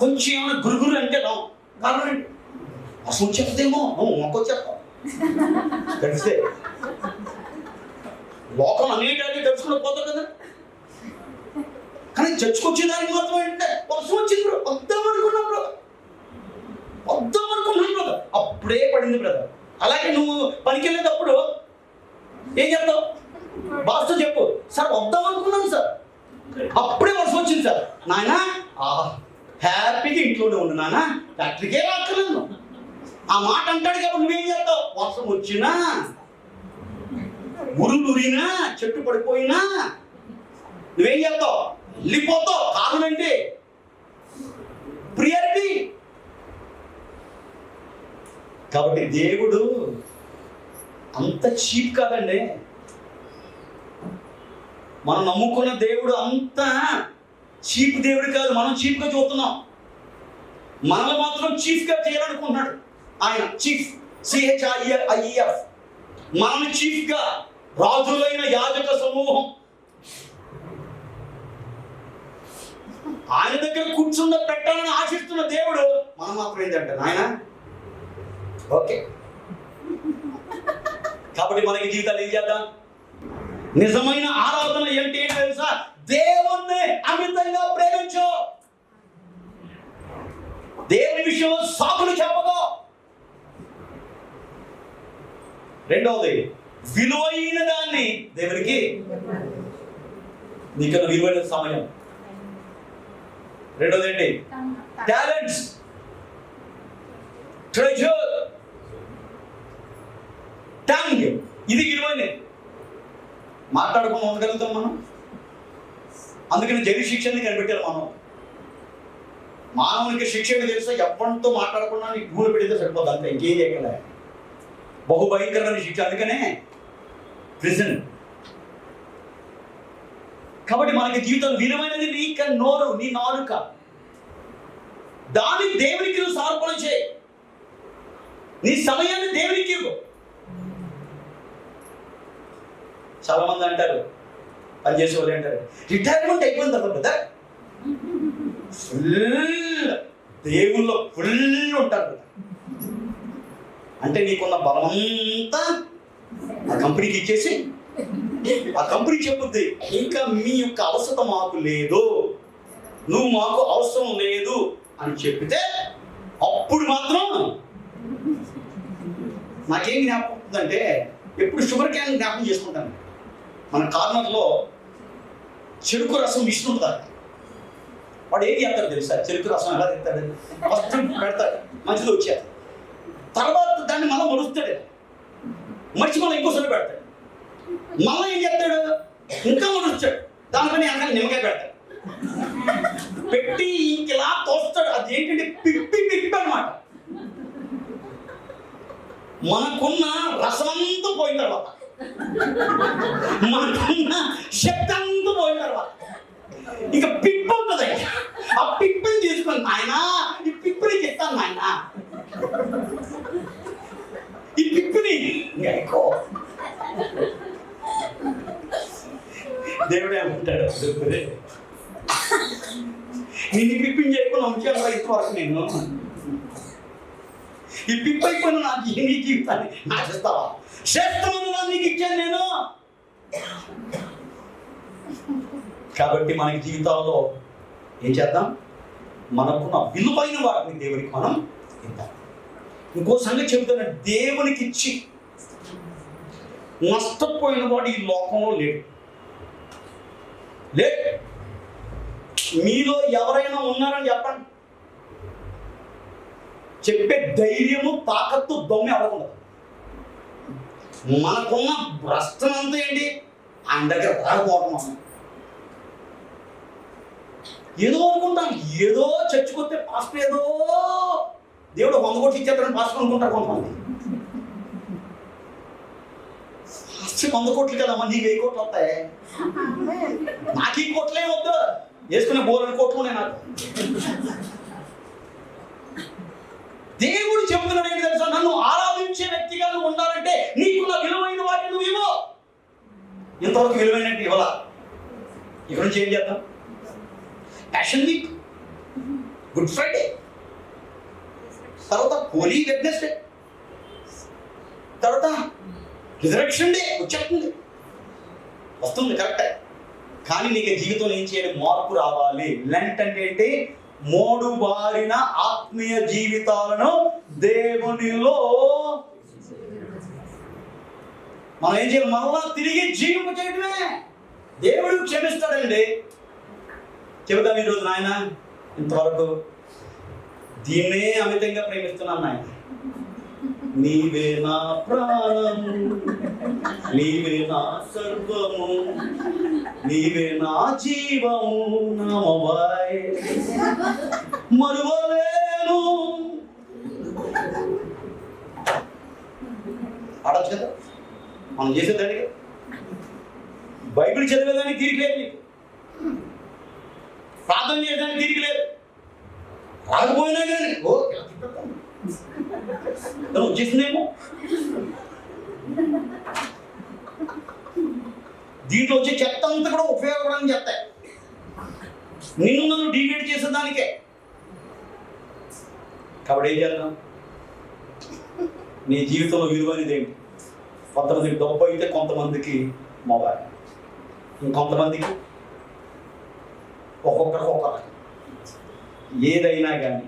కొంచెం ఏమైనా గురుగురు అంటే రావు. కారణం ఏంటి? అసలు చెప్తేమో మొక్క వచ్చేస్తాం కలిస్తే లోకం అనేటాన్ని తెలుసుకుని పోతాం కదా. కానీ చర్చకొచ్చేదానికి మాత్రం ఏంటంటే వర్షం వచ్చింది బ్రో, వద్దాం అనుకున్నాం బ్రో, వద్దాం అనుకున్నాం బ్రదర్, అప్పుడే పడింది బ్రదర్. అలాగే నువ్వు పనికి వెళ్ళేటప్పుడు ఏం చెప్తావు? బాస్తో చెప్పు, సార్ వద్దాం అనుకున్నాను సార్, అప్పుడే వర్షం వచ్చింది సార్. నాయన హ్యాపీగా ఇంట్లోనే ఉండు నాన్న, ఫ్యాక్టరీకే రాక్కర్లేదు. ఆ మాట అంటాడు కాబట్టి నువ్వేం చేస్తావు? వర్షం వచ్చినా, ఉరినా, చెట్టు పడిపోయినా నువ్వేం చేస్తావు? వెళ్ళిపోతావు. కారణం ఏంటి? ప్రియారిటీ. కాబట్టి దేవుడు అంత చీప్ కాదండి. మనం నమ్ముకున్న దేవుడు అంత చీప్ దేవుడు కాదు. మనం చీప్గా చూస్తున్నాం. మనల్ని మాత్రం చీఫ్గా చేయాలనుకుంటున్నాడు ఆయన. Chief, CHIEF. మనల్ని చీఫ్గా, రాజులైన యాజక సమూహం ఆయన దగ్గర కూర్చున్న పెట్టాలని ఆశిస్తున్న దేవుడు మనం మాత్రం ఏంటంటే ఆయన ఓకే. కాబట్టి మనకి జీవితాలు ఏం చేద్దాం? నిజమైన ఆరాధన ఏంటి తెలుసా? దేవుణ్ణి అమితంగా ప్రేమించు. దేవుని విషయంలో సాకులు చెప్పదు. రెండవది, విలువైన దాన్ని దేవునికి నీకన్నా విలువైన సమయం. రెండవది ఏంటి? Talents, treasure, tongue. ఇది విలువైనది. మాట్లాడుకుని ఉండగలుగుతాం మనం. అందుకని జైలు శిక్షని కనిపెట్టారు మనం. మానవునికి శిక్ష ఏంటి తెలుసా? ఎప్పటితో మాట్లాడకుండా నీకు భూమి పెడితే సరిపోతుంది, అంతే, ఇంకేం చేయగలరా. బహుభయంకరమైన శిక్ష, అందుకనే ప్రిజన్. కాబట్టి మనకి జీవితం విలువైనది నీ నోరు, నీ నాలుక. దాన్ని దేవునికి నువ్వు సమర్పణ చేయి. నీ సమయాన్ని దేవునికి ఇవ్వు. చాలా మంది అంటారు, పనిచేసే వాళ్ళు అంటారు, రిటైర్మెంట్ అయిపోయిన తర్వాత కదా ఫుల్ దేవుల్లో ఫుల్ ఉంటారు కదా. అంటే నీకున్న బలమంతా ఆ కంపెనీకి ఇచ్చేసి ఆ కంపెనీ చెప్పుద్ది, ఇంకా మీ యొక్క అవసరం మాకు లేదు, నువ్వు మాకు అవసరం లేదు అని చెప్పితే అప్పుడు మాత్రం నాకేం జ్ఞాపకం ఉంటుందంటే, ఎప్పుడు షుగర్ క్యాన్ జ్ఞాపకం చేసుకుంటాను. మన కార్నర్లో చెరుకు రసం మిషన్ ఉంటుంది. వాడు ఏం చేస్తాడు తెలుసా? చెరుకు రసం ఎలా తెస్తాడు? ఫస్ట్ పెడతాడు, మధ్యలో వచ్చేది, తర్వాత దాన్ని మళ్ళీ మరుస్తాడు, మర్చి మళ్ళీ ఇంకోసారి పెడతాడు, మళ్ళీ ఏం చేస్తాడు? ఇంకా మరుస్తాడు, దానిపైన వెనకాల నిమ్మకాయ పెడతాడు, పెట్టి ఇంకెలా తోస్తాడు. అది ఏంటంటే పిప్పి పిప్పి అనమాట. మనకున్న రసమంతా పోయిన తర్వాత, మనకున్న శక్తి అంతా పోయిన తర్వాత ఇక పిప్పి ఉంటుంది. ఆ పిప్పిని తీసుకొని ఆయన ఈ పిప్పి నీకు ఇస్తాను నాయన, ఈ పిప్పుని ఎక్కువ. దేవుడే అంటాడు, నేను ఈ పిప్పిని చేయకుండా ఉంచాను ఇంతవరకు, నేను ఈ పిప్పి అయిపోయిన నాకు నీ జీవితాన్ని ఆశిస్తావా? శ్రేష్టమైన నీకు ఇచ్చాను నేను. కాబట్టి మనకి జీవితాల్లో ఏం చేద్దాం? మనకున్న విలువైన వాటిని దేవునికి మనం ఇద్దాం. ఇంకో సంగతి చెబుతున్నా, దేవునికి ఇచ్చి నష్టపోయిన వాడు ఈ లోకంలో లేడు. మీలో ఎవరైనా ఉన్నారని చెప్పండి. చెప్పే ధైర్యము, తాకత్తు, దమ్ము ఎవరకుండా. మనకున్న భ్రష్టమంతా ఏంటి? ఆయన దగ్గర రాకపోవడం. మనం ఏదో అనుకుంటాం, ఏదో చచ్చిపోతే పాస్టర్ ఏదో దేవుడు 100 కోట్లు ఇచ్చేస్తారని పాస్టర్ అనుకుంటారు కొంతమంది. పాస్టర్ 100 కోట్లు కదమ్మా, నీకు 1000 కోట్లు వస్తాయి, నాకు ఈ కోట్లే వద్దు, వేసుకునే బోలని కోట్లు నాకు. దేవుడు చెబుతున్నాడు ఏంటి తెలుసా? నన్ను ఆరాధించే వ్యక్తిగా నువ్వు ఉండాలంటే నీకున్న విలువైన వాటిని నువ్వు ఇవ్వు. ఇంతవరకు విలువైనట్టు ఇవ్వాల. ఇక్కడ నుంచి ఏం చేద్దాం? ప్యాషన్ వీక్, గుడ్ ఫ్రైడే, తర్వాత హోలీ వెడ్నెస్డే, తర్వాత రిజరెక్షన్ డే వచ్చేస్తుంది, వస్తుంది కరెక్టే. కానీ నీకు జీవితంలో ఏం చేయాలి? మార్పు రావాలి. లెంట్ అంటే ఏంటి? మోడు బారిన ఆత్మీయ జీవితాలను దేవునిలో మనం ఏం చేయాలి? మరలా తిరిగి జీవింప చేయడమే. దేవుడు క్షమిస్తాడండి. చెబుతాం ఈరోజు, నాయన ఇంతవరకు దీన్నే అమితంగా ప్రేమిస్తున్నాను నాయన, నీవే నా ప్రాణము, నీవే నా సర్వము, నీవే నా జీవము, నామవాయ్ మరువలేను. ఆడచ్చు కదా మనం చేసేదానికి. బైబిల్ చదివేదానికి తీరిక లేదు నీకు, ప్రార్థన చేయడానికి తీరిక లేదు. రాకపోయినా కానీ వచ్చేసిందేమో. దీంట్లో వచ్చే చెత్త అంతా కూడా ఉపయోగపడని చెప్తాయి, నిన్ను నన్ను డిగ్రేడ్ చేసేదానికే. కాబట్టి ఏం చేద్దాం? నీ జీవితంలో విలువైనది ఏంటి? కొంతమందికి డబ్బు అయితే, కొంతమందికి మొబైల్, ఇంకొంతమందికి ఒక్కొక్కరికి ఒక్కొక్క. ఏదైనా కానీ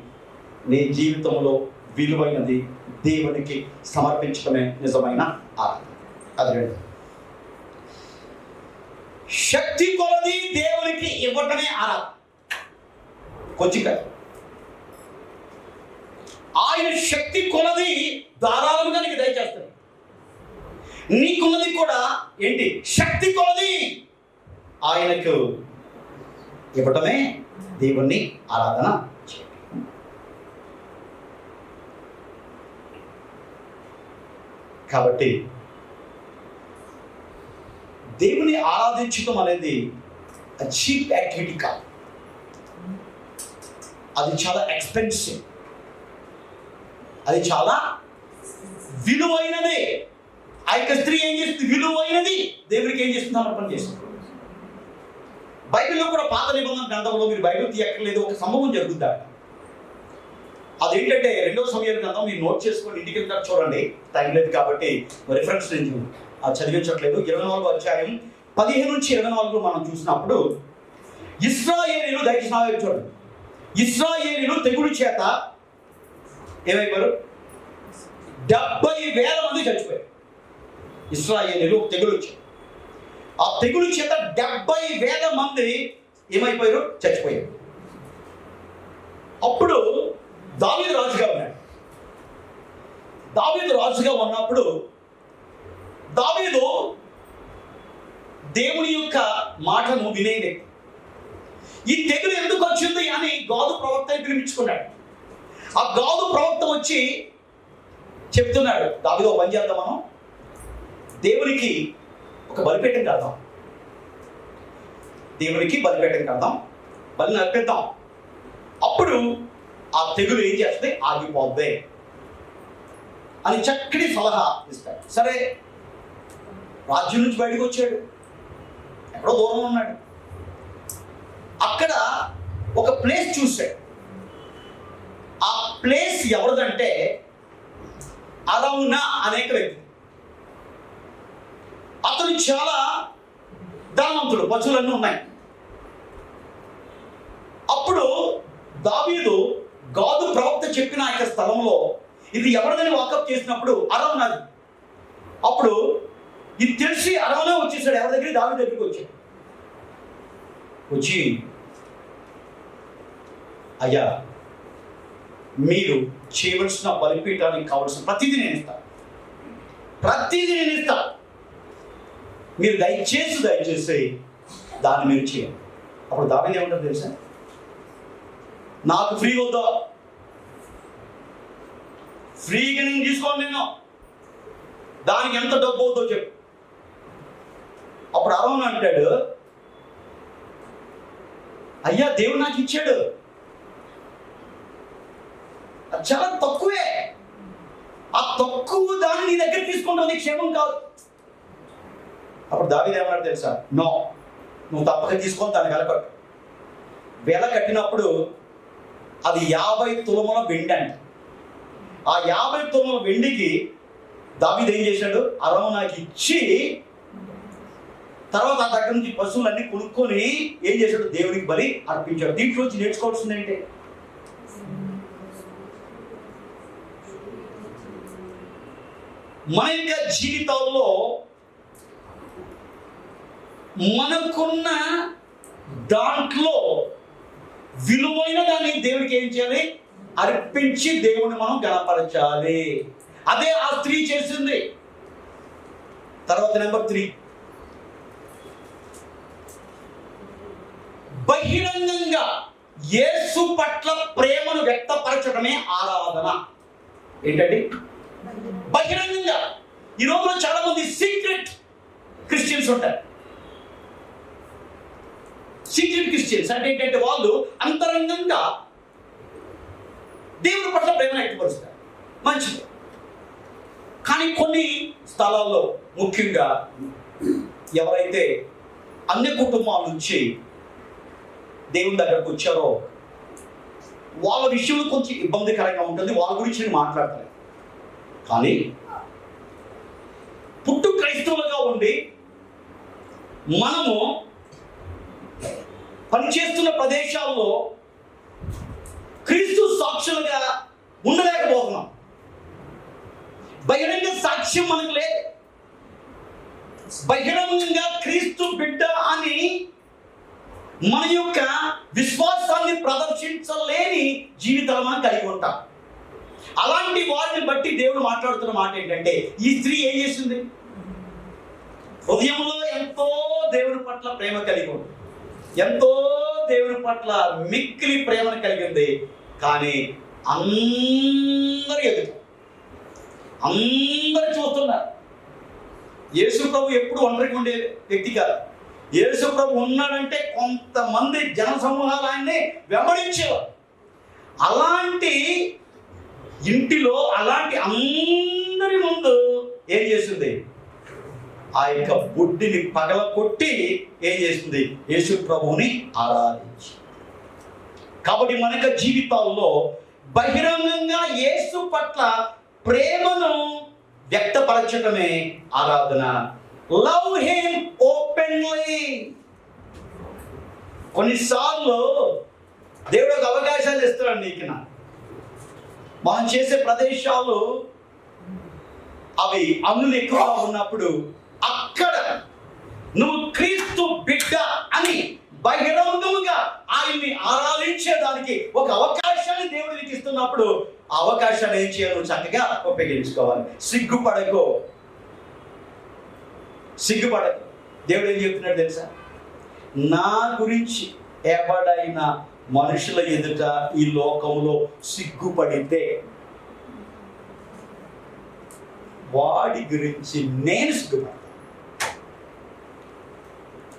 నీ జీవితంలో విలువైనది దేవునికి సమర్పించడమే నిజమైన ఆరాధన. అది రెండు. శక్తి కొలది దేవునికి ఇవ్వటమే ఆరాధన. కొంచెం ఆయన శక్తి కొలది ధారాళంగా నీకు దయచేస్తాడు. నీకున్నది కూడా ఏంటి? శక్తి కొలది ఆయనకు ఇవ్వటమే దేవుణ్ణి ఆరాధన. కాబట్టి దేవుని ఆరాధించడం అనేది చీప్ యాక్టివిటీ కాదు, అది చాలా ఎక్స్పెన్సివ్, అది చాలా విలువైనది. ఆ యొక్క స్త్రీ ఏం చేస్తుంది? విలువైనది దేవుడికి ఏం చేస్తుంది? సమర్పణ చేస్తుంది. బైబిల్లో కూడా పాత నిబంధన గ్రంథంలో మీరు బైబిల్ తీయక్కర్లేదు, ఒక సంభవం జరుగుద్ది. అదేంటంటే 2వ సమూయేలు గ్రంథం, మీరు నోట్ చేసుకొని ఇంటికి వెళ్తారు, చూడండి, టైం లేదు కాబట్టి రిఫరెన్స్ నేను చదివించట్లేదు. 24వ అధ్యాయం 15 నుంచి 24 మనం చూసినప్పుడు ఇశ్రాయేలీయులు, దయచేసి చూడండి, ఇశ్రాయేలీయులు తెగులు చేత ఏమైపోయారు? 70,000 మంది చచ్చిపోయారు. ఇశ్రాయేలీయులు తెగులు వచ్చారు. ఆ తెగులు చేత 70,000 మంది ఏమైపోయారు? చచ్చిపోయారు. అప్పుడు దావీదు రాజుగా ఉన్నాడు. దావీదు రాజుగా ఉన్నప్పుడు దావీదు దేవుని యొక్క మాటను వినే వ్యక్తి. ఈ తెగులు ఎందుకు వచ్చింది అని గాదు ప్రవక్తని పిలిపించుకున్నాడు. ఆ గాదు ప్రవక్త వచ్చి చెప్తున్నాడు, దావీదు ఒక పని చేద్దాం, మనం దేవునికి ఒక బలిపీఠం కడదాం, దేవునికి బలిపీఠం కడదాం, బలిని అర్పిద్దాం. అప్పుడు ఆ తెగులు ఏం చేస్తుంది, ఆగిపోద్ది అని చక్కటి సలహా ఇస్తాడు. సరే, రాజ్యం నుంచి బయటకు వచ్చాడు, ఎక్కడో దూరంలో ఉన్నాడు. అక్కడ ఒక ప్లేస్ చూశాడు. ఆ ప్లేస్ ఎవరిదంటే అరౌనా అనేక వ్యక్తి. అతను చాలా ధనవంతుడు, పశువులన్నీ ఉన్నాయి. అప్పుడు దావీదు గాదు ప్రవక్త చెప్పిన ఆ యొక్క స్థలంలో ఇది ఎవరిదని వాకప్ చేసినప్పుడు అరౌనాది. అప్పుడు ఇది తెలిసి అరౌనా వచ్చేసాడు. ఎవరి దగ్గర? దావీదు దగ్గరికి వచ్చాడు. వచ్చి, అయ్యా, మీరు చేయవలసిన బలిపీఠానికి కావలసిన ప్రతిదీ నేను ఇస్తాను, ప్రతిదీ నేను ఇస్తాను, మీరు దయచేసి దాన్ని మీరు చేయండి. అప్పుడు దావీదు ఏమంటారు తెలుసా? నాకు ఫ్రీ వద్దా, ఫ్రీగా నేను తీసుకోండి, నేను దానికి ఎంత డబ్బు అవుతుందో చెప్పు. అప్పుడు అరౌనా అంటాడు, అయ్యా, దేవుడు నాకు ఇచ్చాడు, అది చాలా తక్కువే, ఆ తక్కువ దాన్ని నీ దగ్గర తీసుకుంటావు, నీ క్షేమం కాదు. అప్పుడు దావీదు ఏమన్నాడు తెలుసా? నో, నువ్వు తప్పక తీసుకొని దాన్ని వెలకట్టు. వెల కట్టినప్పుడు అది 50 తులముల వెండి అంట. ఆ 50 తులముల వెండికి దావీదు ఏం చేశాడు? అరౌనాకి ఇచ్చి, తర్వాత ఆ దగ్గర నుంచి పశువులన్నీ కొనుక్కొని ఏం చేశాడు? దేవుడికి బలి అర్పించాడు. దీంట్లోంచి నేర్చుకోవాల్సింది ఏంటి? మన యొక్క జీవితంలో మనకున్న దాంట్లో విలువైన దాన్ని దేవుడికి ఏం చేయాలి? అర్పించి దేవుని మనం గణపరచాలి. అదే ఆ స్త్రీ చేసింది. తర్వాత నెంబర్ 3, బహిరంగంగా యేసు పట్ల ప్రేమను వ్యక్తపరచడమే ఆరాధన. ఏంటండి? బహిరంగంగా. ఈ రోజులో చాలా మంది సీక్రెట్ క్రిస్టియన్స్ ఉంటారు. సీక్రెట్ క్రిస్టియన్స్ అంటే ఏంటంటే వాళ్ళు అంతరంగంగా దేవుని పట్ల ప్రేమను వ్యక్తపరుస్తారు, మంచిది. కానీ కొన్ని స్థలాల్లో, ముఖ్యంగా ఎవరైతే అన్య కుటుంబాల నుంచి దేవుని దగ్గరకు వచ్చారో వాళ్ళ విషయంలో కొంచెం ఇబ్బందికరంగా ఉంటుంది. వాళ్ళ గురించి నేను మాట్లాడతాను. కానీ పుట్టు క్రైస్తవులుగా ఉండి మనము పనిచేస్తున్న ప్రదేశాల్లో క్రీస్తు సాక్షులుగా ఉండలేకపోతున్నాం. బహిరంగ సాక్ష్యం మనకు లేదు. బహిరంగంగా క్రీస్తు బిడ్డ అని మన యొక్క విశ్వాసాన్ని ప్రదర్శించలేని జీవితాలు మనం కలిగి ఉంటాం. అలాంటి వారిని బట్టి దేవుడు మాట్లాడుతున్న మాట ఏంటంటే, ఈ స్త్రీ ఏం చేసింది? హృదయంలో ఎంతో దేవుని పట్ల ప్రేమ కలిగి ఉంది, ఎంతో దేవుని పట్ల మిక్కిలి ప్రేమను కలిగింది. కానీ అందరూ ఎదురు, అందరూ చూస్తున్నారు. యేసు ప్రభు ఎప్పుడు ఒంటరిగా ఉండే వ్యక్తి కాదు. యేసు ప్రభు ఉన్నాడంటే కొంతమంది జన సమూహాలు ఆయన్ని వెంబడించేవారు. అలాంటి ఇంటిలో, అలాంటి అందరి ముందు ఏం చేసింది? ఆ యొక్క బుడ్డిని పగలకొట్టి ఏం చేస్తుంది? యేసు ప్రభువుని ఆరాధించి. కాబట్టి మన యొక్క జీవితాల్లో బహిరంగంగా యేసు పట్ల ప్రేమను వ్యక్తపరచడమే ఆరాధన. Love him openly. కొన్నిసార్లు దేవుడు ఒక అవకాశాలు ఇస్తాడు నీకు. మనం చేసే ప్రదేశాలు అవి అన్నులు ఎక్కువగా ఉన్నప్పుడు అక్కడ నువ్వు క్రీస్తు బిడ్డ అని బహిరంగముగా ఆయన్ని ఆరాధించేదానికి ఒక అవకాశాన్ని దేవుడు నీకు ఇస్తున్నప్పుడు ఆ అవకాశాన్ని ఏం చేయాలి? నువ్వు చక్కగా ఉపయోగించుకోవాలి. సిగ్గుపడకు. దేవుడు ఏం చెప్తున్నాడు తెలుసా? నా గురించి ఎవడైనా మనుషుల ఎదుట ఈ లోకంలో సిగ్గుపడితే వాడి గురించి నేను సిగ్గుపడతాను.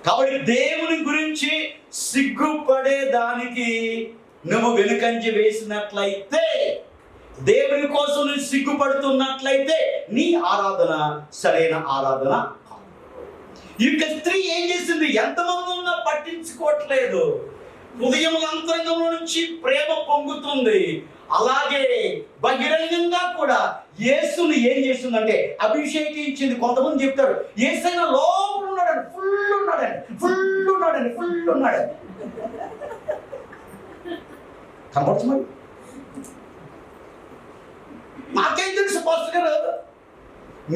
కాబట్టి దేవుని గురించి సిగ్గుపడే దానికి నువ్వు వెనుకంజ వేసినట్లయితే, దేవుని కోసం నువ్వు సిగ్గుపడుతున్నట్లయితే నీ ఆరాధన సరైన ఆరాధన. ఇక స్త్రీ ఏం చేసింది? ఎంతమంది ఉన్నా పట్టించుకోవట్లేదు. హృదయం అంతరంగంలో నుంచి ప్రేమ పొంగుతుంది. అలాగే బహిరంగంగా కూడా యేసుని ఏం చేస్తుందంటే అభిషేకించింది. కొంతమంది చెప్తారు యేసైనా లోపల ఉన్నాడండి, ఫుల్ ఉన్నాడండి, ఫుల్ ఉన్నాడండి, ఫుల్ ఉన్నాడండి. కనపడుతుంది మరి. నాకేం తెలుసు పాస్టర్ గారు,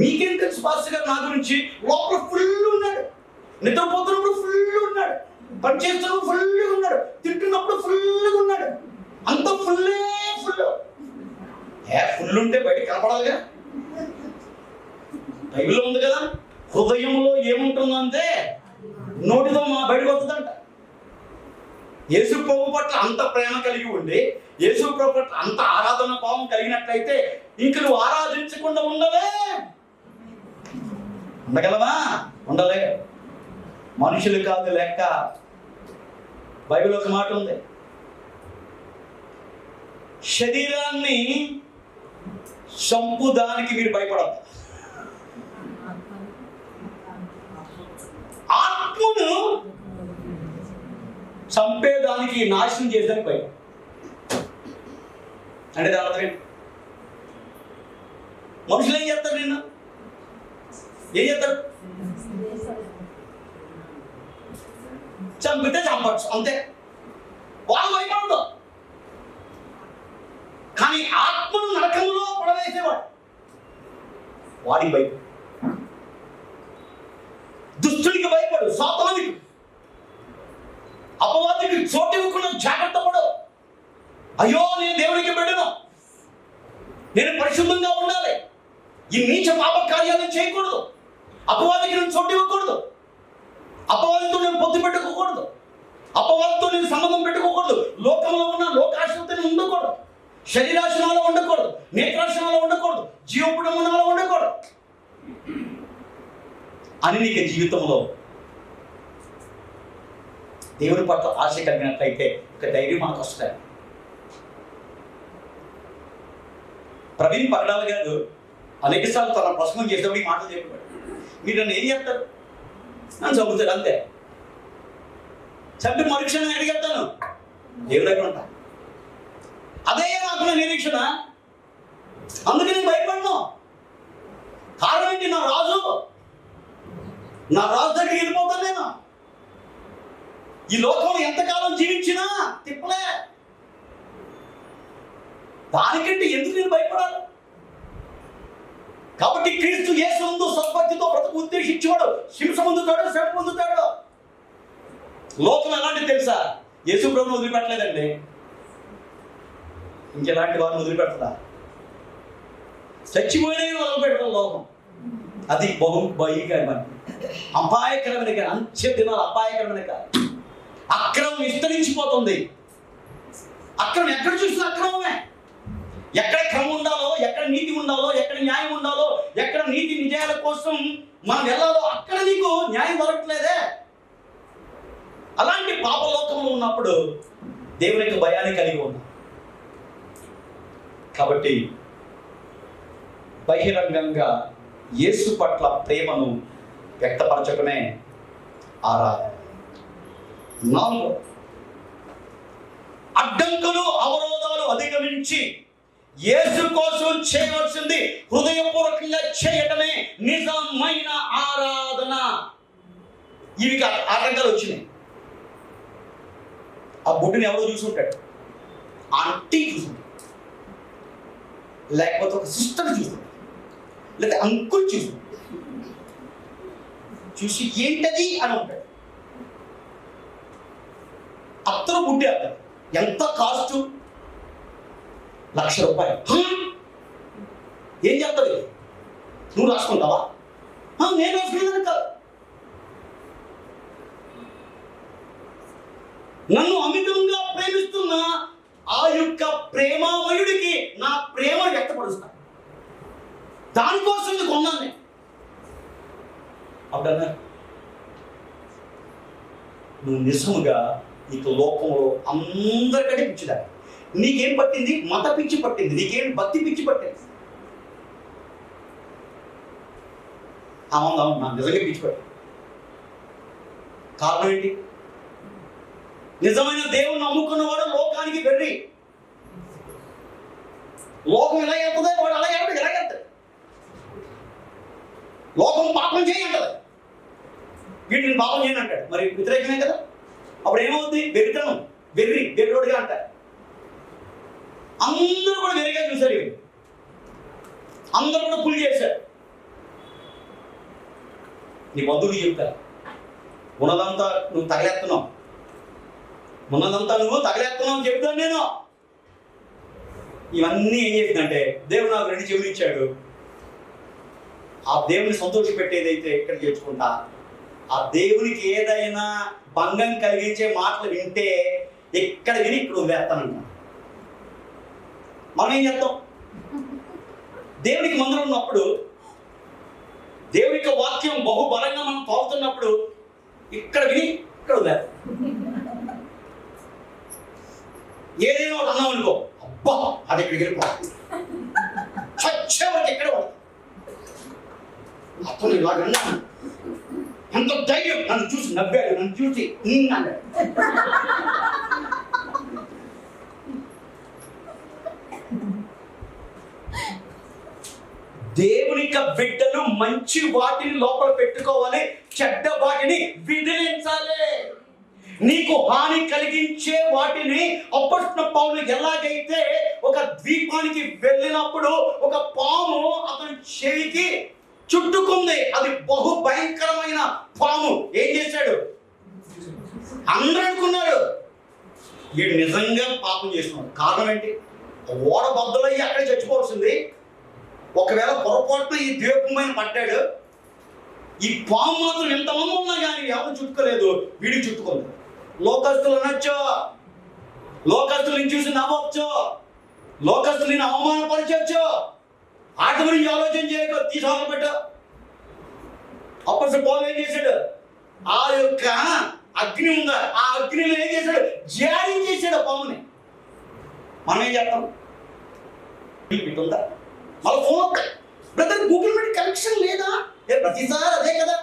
మీకేం తెలుసు పాస్టర్ గారు నా గురించి? లోపల ఫుల్ ఉన్నాడు, నిద్రపోతున్నప్పుడు ఫుల్ ఉన్నాడు, పని చేస్తున్నప్పుడు ఫుల్గా ఉన్నాడు, తింటున్నప్పుడు ఫుల్గా ఉన్నాడు. అంత ఫుల్లే ఫుల్. ఫుల్ ఉంటే బయట కనపడాలిగా. బైబిల్లో ఉంది కదా, హృదయంలో ఏముంటుందంటే నోటితో మా బయటకు వస్తుందంట. యేసు ప్రభు పట్ల అంత ప్రేమ కలిగి ఉండి, యేసు ప్రభు పట్ల అంత ఆరాధన భావం కలిగినట్లయితే ఇంక నువ్వు ఆరాధించకుండా ఉండగలవా? ఉండలే. మనుషులు కాదు లెక్క. బైబిల్ ఒక మాట ఉంది, శరీరాన్ని చంపుదానికి మీరు భయపడద్దు, ఆత్మను చంపేదానికి, నాశనం చేసేదానికి భయం. అంటే దాని అర్థం ఏంటి? మనుషులు ఏం చేస్తారు? నిన్ను ఏం చేస్తారు? చంపితే చంపచ్చు అంతే, వాళ్ళు భయపడదు. కానీ ఆత్మను నరకంలో పడవేసేవాడు వాడికి భయపడు. దుష్టుడికి భయపడు, సాతానుడికి, అపవాదికి చోటు ఇవ్వకుండా జాగ్రత్త పడు. అయ్యో నేను దేవునికి బిడ్డను, నేను పరిశుద్ధంగా ఉండాలి, ఈ నీచ పాప కార్యాలను చేయకూడదు, అపవాదికి నేను చోటు ఇవ్వకూడదు, అపవాదితో నేను పొత్తు పెట్టుకోకూడదు, అపవాదితో నేను సంబంధం పెట్టుకోకూడదు, లోకంలో ఉన్న లోకాశతో నేను ఉండకూడదు, శరీరాశనాలో ఉండకూడదు, నేత్రాశనాలో ఉండకూడదు, జీవపుడమనాలో ఉండకూడదు అని నీకు జీవితంలో దేవుని పట్ల ఆశ కలిగినట్లయితే ఒక ధైర్యం మనకు వస్తాయి. ప్రవీణ్ పగడాల గారు అనేకసార్లు తన ప్రసంగం చేసేటప్పుడు ఈ మాటలు చెప్పాడు. మీరు నన్ను ఏం చెప్తారు? నన్ను చంపుతాడు అంతే. చంపి మరుక్షణం అడిగేస్తాను, దేవుడి దగ్గర ఉంటా. అదే నాకు నా నిరీక్షణ. అందుకే నేను భయపడను. కారణం ఏంటి? నా రాజు దగ్గరికి వెళ్ళిపోతాను. నేను ఈ లోకంలో ఎంతకాలం జీవించినా తిప్పలే. దానికంటే ఎందుకు నేను భయపడాలి? కాబట్టి క్రీస్తు యేసు నందు సద్భక్తితో బ్రతుకు ఉద్దేశించేవాడు హింస పొందుతాడు, శ్రమ పొందుతాడు. లోకం ఎలాంటి తెలుసా? యేసు ప్రభువును వదిలిపెట్టలేదండి. ఇంకెలాంటి వారిని వదిలిపెడతా? చచ్చిపోయినవి వదిలిపెడతాం లోకం. అది బహు భయంకరమైన అపాయకరమైన కాదు, అంచె దినాలు అపాయకరమైన కాదు. అక్రమం విస్తరించిపోతుంది. అక్రమం ఎక్కడ చూసినా అక్రమమే. ఎక్కడ క్రమం ఉండాలో, ఎక్కడ నీతి ఉండాలో, ఎక్కడ న్యాయం ఉండాలో, ఎక్కడ నీతి నిజాల కోసం మనం వెళ్ళాలో అక్కడ నీకు న్యాయం దొరకట్లేదే. అలాంటి పాపలోకంలో ఉన్నప్పుడు దేవునికి భయాన్ని కలిగి ఉన్నాం. కాబట్టి బహిరంగంగా యేసు పట్ల ప్రేమను వ్యక్తపరచడమే ఆరాధన. 4, అడ్డంకులు అవరోధాలు అధిగమించి యేసు కోసం చేయవలసింది హృదయపూర్వకంగా చేయటమే నిజమైన ఆరాధన. ఇవి ఆటంకాలు వచ్చినాయి. ఆ బొడ్డుని ఎవరో చూసుంటాడు, ఆంటీ చూసుంటాడు, లేకపోతే ఒక సిస్టర్ చూసుంటాడు, లేదా అంకుల్ చూసుంటాడు. చూసి ఏంటది అని ఉంటాడు. అత్తరు బుడ్డి అత్తారు. ఎంత కాస్ట్? 1,00,000 రూపాయలు. ఏం చెప్తావు? నువ్వు రాసుకుంటావా? నేను రాసుకున్నాను కాదు. నన్ను అమితంగా ప్రేమిస్తున్న ఆ యొక్క ప్రేమామయుడికి నా ప్రేమ వ్యక్తపరుస్తాను. దానికోసం కొన్నాను నేను. అప్పుడన్నా నువ్వు నిజముగా నీకు లోకంలో అందరికంటే పిచ్చిదాన్ని. నీకేం పట్టింది? మత పిచ్చి పట్టింది. నీకేం భక్తి పిచ్చి పట్టింది? అవును, నాకు నిజంగా పిచ్చి పట్టింది. కారణం ఏంటి? నిజమైన దేవుని నమ్ముకున్నవాడు లోకానికి వెర్రి. లోకం ఎలా వెళ్తుంది, వాడు అలా వెళ్తాడు, ఎలా వెళ్తాడు. లోకం పాపం చేయి అంటది, వీటిని పాపం చేయని అంటాడు. మరి వ్యతిరేకమే కదా. అప్పుడు ఏమవుతుంది? వెర్రితనం, వెర్రోడిగా అంటారు. అందరూ కూడా వెర్రిగా చూశారు, ఇవి అందరూ కూడా పుల్ చేశారు. నీ బంధువులు చెప్తారు, ఉన్నదంతా నువ్వు తగలేస్తున్నావు, ఉన్నదంతా నువ్వు తగలేస్తున్నావు అని చెప్తాను నేను. ఇవన్నీ ఏం చేసిందంటే, దేవుడు నాకు 2 చెవులు ఇచ్చాడు. ఆ దేవుని సంతోష పెట్టేదైతే ఇక్కడ చేర్చుకుంటా, ఆ దేవునికి ఏదైనా భంగం కలిగించే మాటలు వింటే ఇక్కడ విని ఇక్కడ వదిలేస్తానంట. మనం ఏం చేస్తాం? దేవునికి మందిరం ఉన్నప్పుడు, దేవుని యొక్క వాక్యం బహుబలంగా మనం తాగుతున్నప్పుడు ఇక్కడ విని ఇక్కడ వదిలేస్తాం. ఏదైనా ఒకటి అన్నాం అనుకో, అబ్బా అది ఇక్కడికి వెళ్ళిపోతుంది, చచ్చేవాడికి ఎక్కడ పడుతుంది. అతను ఇలాగన్నా అంత ధైర్యం, నన్ను చూసి నవ్వాడు, నన్ను చూసి అన్నాడు. దేవుని యొక్క బిడ్డలు మంచి వాటిని లోపల పెట్టుకోవాలి, చెడ్డ వాటిని విదిలించాలి. నీకు హాని కలిగించే వాటిని అపొస్తలుడైన పౌలు ఎలాగైతే ఒక ద్వీపానికి వెళ్ళినప్పుడు ఒక పాము అతని చెవికి చుట్టుకుంది, అది బహు భయంకరమైన పాము. ఏం చేశాడు? అందరూ అనుకున్నాడు వీడు నిజంగా పాపం చేస్తున్నాడు. కారణం ఏంటి? ఓడ బద్దలయ్యి అక్కడే చచ్చిపోవాల్సింది. ఒకవేళ పొరపాటున ఈ ద్వీపమైన పడ్డాడు, ఈ పాము మాత్రం ఎంతమంది ఉన్నా కానీ ఎవరు చుట్టుకోలేదు, వీడికి చుట్టుకుంది. లోకస్తులు అనొచ్చు, లోకస్తుల్ని చూసి నవ్వచ్చు, లోకస్తుల్ని అవమానపరచవచ్చు. ఆట గురించి ఆలోచన చేయక తీసుకోబట్ట. అప్పుడు పౌలు ఏం చేశాడు? ఆ యొక్క అగ్ని ఉందా, ఆ అగ్నిలో ఏం చేశాడు? జారించేశాడు ఆ పాముని. మనం ఏం చేస్తాం? ఉందా మళ్ళీ phone brother, Google meet connection లేదా? ప్రతిసారి అదే కదా,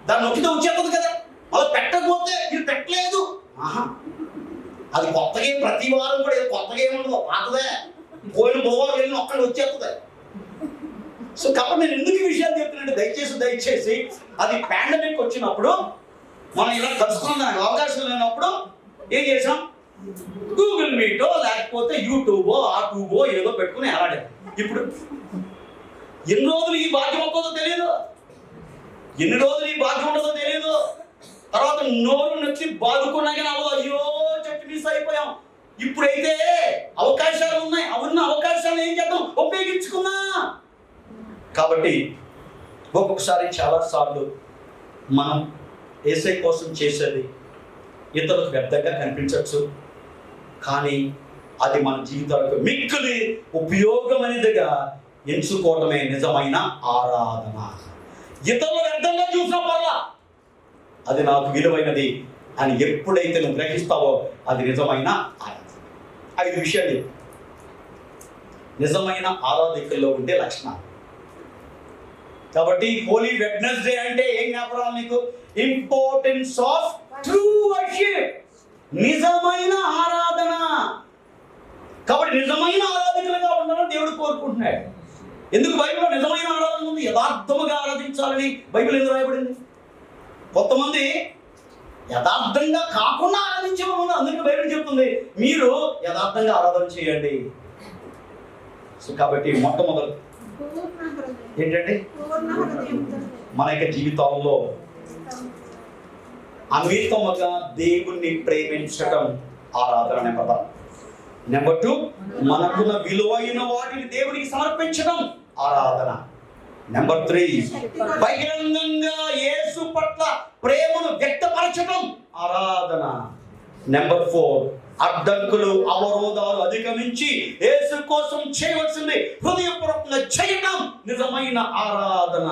దాన్ని నొక్కితే వచ్చేస్తుంది కదా. మళ్ళీ పెట్టకపోతే మీరు పెట్టలేదు. అది కొత్తగా ప్రతి వారం కూడా ఏదో కొత్తగా ఏముండదు, పాతదే. పోయిన బుధవారం వెళ్ళిన ఒక్కడికి వచ్చేస్తుంది. సో కాబట్టి నేను ఎందుకు ఈ విషయాలు చెప్తున్నానంటే, దయచేసి అది పాండమిక్ వచ్చినప్పుడు మనం ఇలా కలుసుకున్న దానికి అవకాశం లేనప్పుడు ఏం చేసాం? గూగుల్ మీటో లేకపోతే యూట్యూబో ఆ ట్యూబో ఏదో పెట్టుకుని అలాడే. ఇప్పుడు ఎన్ని రోజులు ఈ భాగ్యం ఉంటుందో తెలియదు, ఎన్ని రోజులు ఈ భాగ్యం ఉంటుందో తెలియదు. తర్వాత నోరు నొచ్చి బాదుకున్నా కానీ అయ్యో చెట్టు మిస్ అయిపోయాం. ఇప్పుడైతే అవకాశాలు ఉన్నాయి, ఉన్న అవకాశాలు ఏం చేద్దాం? ఉపయోగించుకున్నా. కాబట్టి ఒక్కొక్కసారి చాలాసార్లు మనం యేసయ్య కోసం చేసేది ఇతరులకు వ్యర్థంగా కనిపించవచ్చు, కానీ అది మన జీవితాలకు మిక్కిలి ఉపయోగమైనదిగా ఎంచుకోవటమే నిజమైన ఆరాధన. ఇతరులు వ్యర్థంగా చూసినప్పుడల్లా అది నాకు విలువైనది అని ఎప్పుడైతే నువ్వు గ్రహిస్తావో అది నిజమైన ఆరాధన. 5 విషయాలు నిజమైన ఆరాధికుల్లో ఉండే లక్షణాలు. కాబట్టి హోలీ వెడ్నెస్డే అంటే ఏం జ్ఞాపకాలు నీకు? ఇంపార్టెన్స్ ఆఫ్ ట్రూ వర్షిప్, నిజమైన ఆరాధన. కాబట్టి నిజమైన ఆరాధకులుగా ఉండాలని దేవుడు కోరుకుంటున్నాడు. ఎందుకు బైబిల్లో నిజమైన ఆరాధన ఉంది? యథార్థముగా ఆరాధించాలని బైబిల్ ఎందుకు రాయబడింది? కొంతమంది యథార్థంగా కాకుండా ఆరాధించేవాళ్ళు, అందుకే బైబిల్ చెప్తుంది మీరు యథార్థంగా ఆరాధన చేయండి. సో కాబట్టి మొట్టమొదటి ఏంటంటే మన యొక్క జీవితాల్లో అమితముగా దేవుణ్ణి ప్రేమించడం ఆరాధన. నెంబర్ 2 మనకున్న విలువైన వాటిని దేవునికి సమర్పించడం ఆరాధన. నెంబర్ 3 బహిరంగంగా యేసు పట్ల ప్రేమను వ్యక్తపరచడం ఆరాధన. నెంబర్ 4 అడ్డంకులు అవరోధాలు అధిగమించి యేసు కోసం చేయవలసింది హృదయపూర్వకంగా చేయడం నిజమైన ఆరాధన.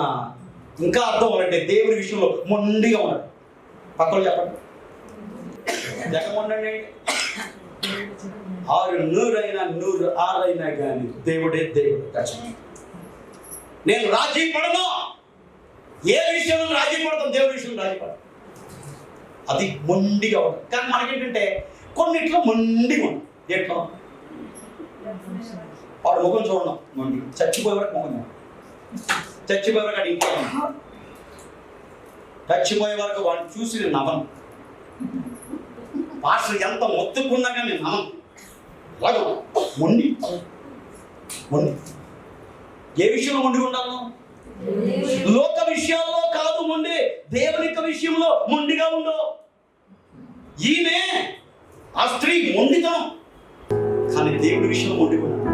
ఇంకా అర్థం అంటే దేవుని విషయంలో మొండిగా ఉన్నాడు. పక్కన చెప్పండి, జగమండండి 600 అయినా 106 అయినా కానీ దేవుడే దేవుడు ఖచ్చితంగా. నేను రాజీ పడను. ఏ విషయంలో రాజీ పడతాం, దేవుడి విషయంలో రాజీ పడతాం. అది మొండిగా ఉంటుంది. కానీ మనకేంటంటే కొన్నిట్లో మొండిగా ఉంటుంది. ఎట్లా వాడు ముఖం చూడడం మొండి, చచ్చిపోయే వరకు ముఖం చూడడం, చచ్చిపోయే వరకు అది ఇంట్లో చచ్చిపోయే వరకు వాడిని చూసి నేను నవ్వను. పాస్టర్ ఎంత మొత్తుకున్నా కానీ నేను నవ్వను. అలాగే మొండి మొండి. ఏ విషయంలో మొండిగా ఉండాలి? లోక విషయాల్లో కాదు మొండి, దేవుని యొక్క విషయంలో మొండిగా ఉండవు. ఈమె ఆ స్త్రీ మొండితనం, కానీ దేవుడి విషయంలో మొండిగా ఉన్నాడు.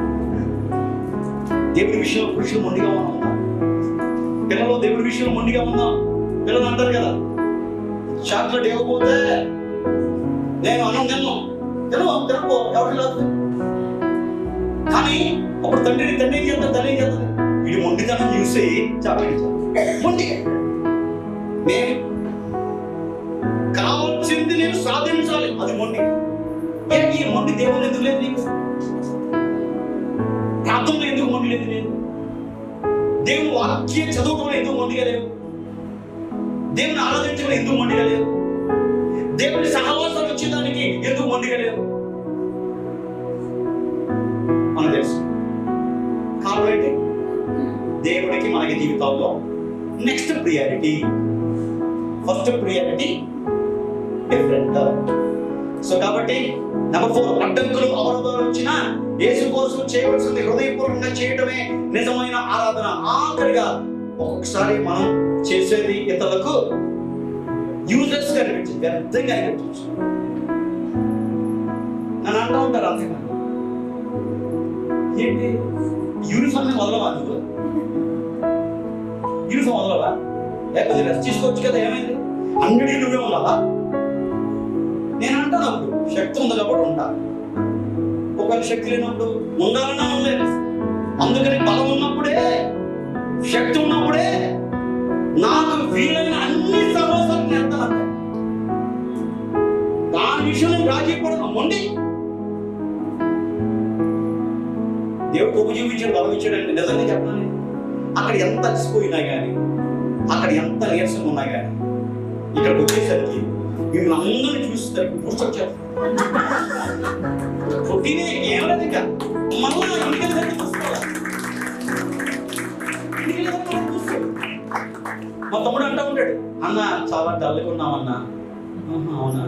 దేవుడి విషయంలో పురుషులు మొండిగా ఉందా? పిల్లలు దేవుడి విషయంలో మొండిగా ఉందా? పిల్లలు అంటారు కదా, చాక్లెట్ ఇవ్వకపోతే నేను అన్నం తినపో ఎవరు లేదు. కానీ అప్పుడు తండ్రి ఏం చేస్తారు, తల్లి ఏం చేస్తారు? వీడు మొండితనం చూసి చాక్లెట్ మొండి. నేను కావాల్సింది నేను సాధించాలి, అది మొండి. ఈ మొండి దేవుడు ఎందుకు లేదు నీకు? ప్రార్థనలో ఎందుకు మొండి లేదు నేను? దేవుని వాక్యం చదువుకోవడం ఎందుకు మొండిగా లేవు? దేవుని ఆరాధించడం ఎందుకు మొండిగా లేవు? దేవుని సహవాసాలు వచ్చేదానికి ఎందుకు మొండిగా లేవు? మనకు తెలుసు. కాబట్టి దేవుడికి మనకి జీవితాల్లో next priority, first priority different. So కాబట్టి నెంబర్ 4, అడ్డంకులు అవరోధాలు వచ్చినా యేసు కోసం చేయవలసింది హృదయపూర్వకంగా చేయడమే నిజమైన ఆరాధన. ఆఖరిగా ఒక్కొక్కసారి మనం చేసేది ఇతరులకు యూజ్లెస్ గా అనిపించింది, వ్యర్థంగా అనిపించవచ్చు. నన్ను అంటూ ఉంటారు అంతేనా, ఏంటి యూనిఫామ్ వదలవా నువ్వు? యూనిఫామ్ వదలవా? లేకపోతే రెస్ట్ తీసుకోవచ్చు కదా, ఏమైంది? అన్నిటికీ నువ్వే ఉండాలా? నేను అంటాను అప్పుడు శక్తి ఉంది కాబట్టి ఉంటా, ఒకవేళ శక్తి లేనప్పుడు ఉండాలన్నా ఉండలేదు. అందుకని బలం ఉన్నప్పుడే, శక్తి ఉన్నప్పుడే నాకు వీలైన అన్ని సహవాసాలు నేర్తాను. దాని విషయంలో రాజీ పడను, మొండి. దేవుడు కృప చూపించాడు, బలం ఇచ్చాడండి. నిజంగా చెప్పాలి, అక్కడ ఎంత అలసిపోయినా కానీ, అక్కడ ఎంత నీరసంగా ఉన్నా కానీ, ఇక్కడికి వచ్చేసరికి మిమ్మల్ని అందరినీ చూసేసరికి పుస్తకం పుట్టినే ఏమలేదు. ఇక మళ్ళా ఇంటికి చూసుకోవాలి. మా తమ్ముడు అంటా ఉంటాడు, అన్న చాలా డల్గా ఉన్నామన్నా. అవునా,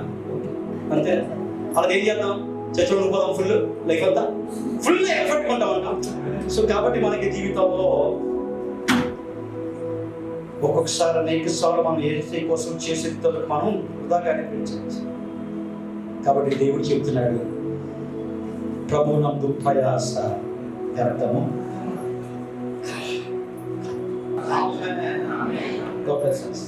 అంతే. అలా ఏం చేద్దాం, చచ్చి పోదాం, ఫుల్ లైఫ్ అంతా ఫుల్ ఎఫర్ట్ ఉంటామన్నా. సో కాబట్టి మనకి జీవితంలో ఒక్కొక్కసారి అనేక సార్లు మనం ఏసై కోసం చేసే మనం వృధాగా అనిపించవచ్చు. కాబట్టి దేవుడు చెబుతున్నాడు, ప్రభువునందు ప్రయాస వ్యర్థము. God bless us.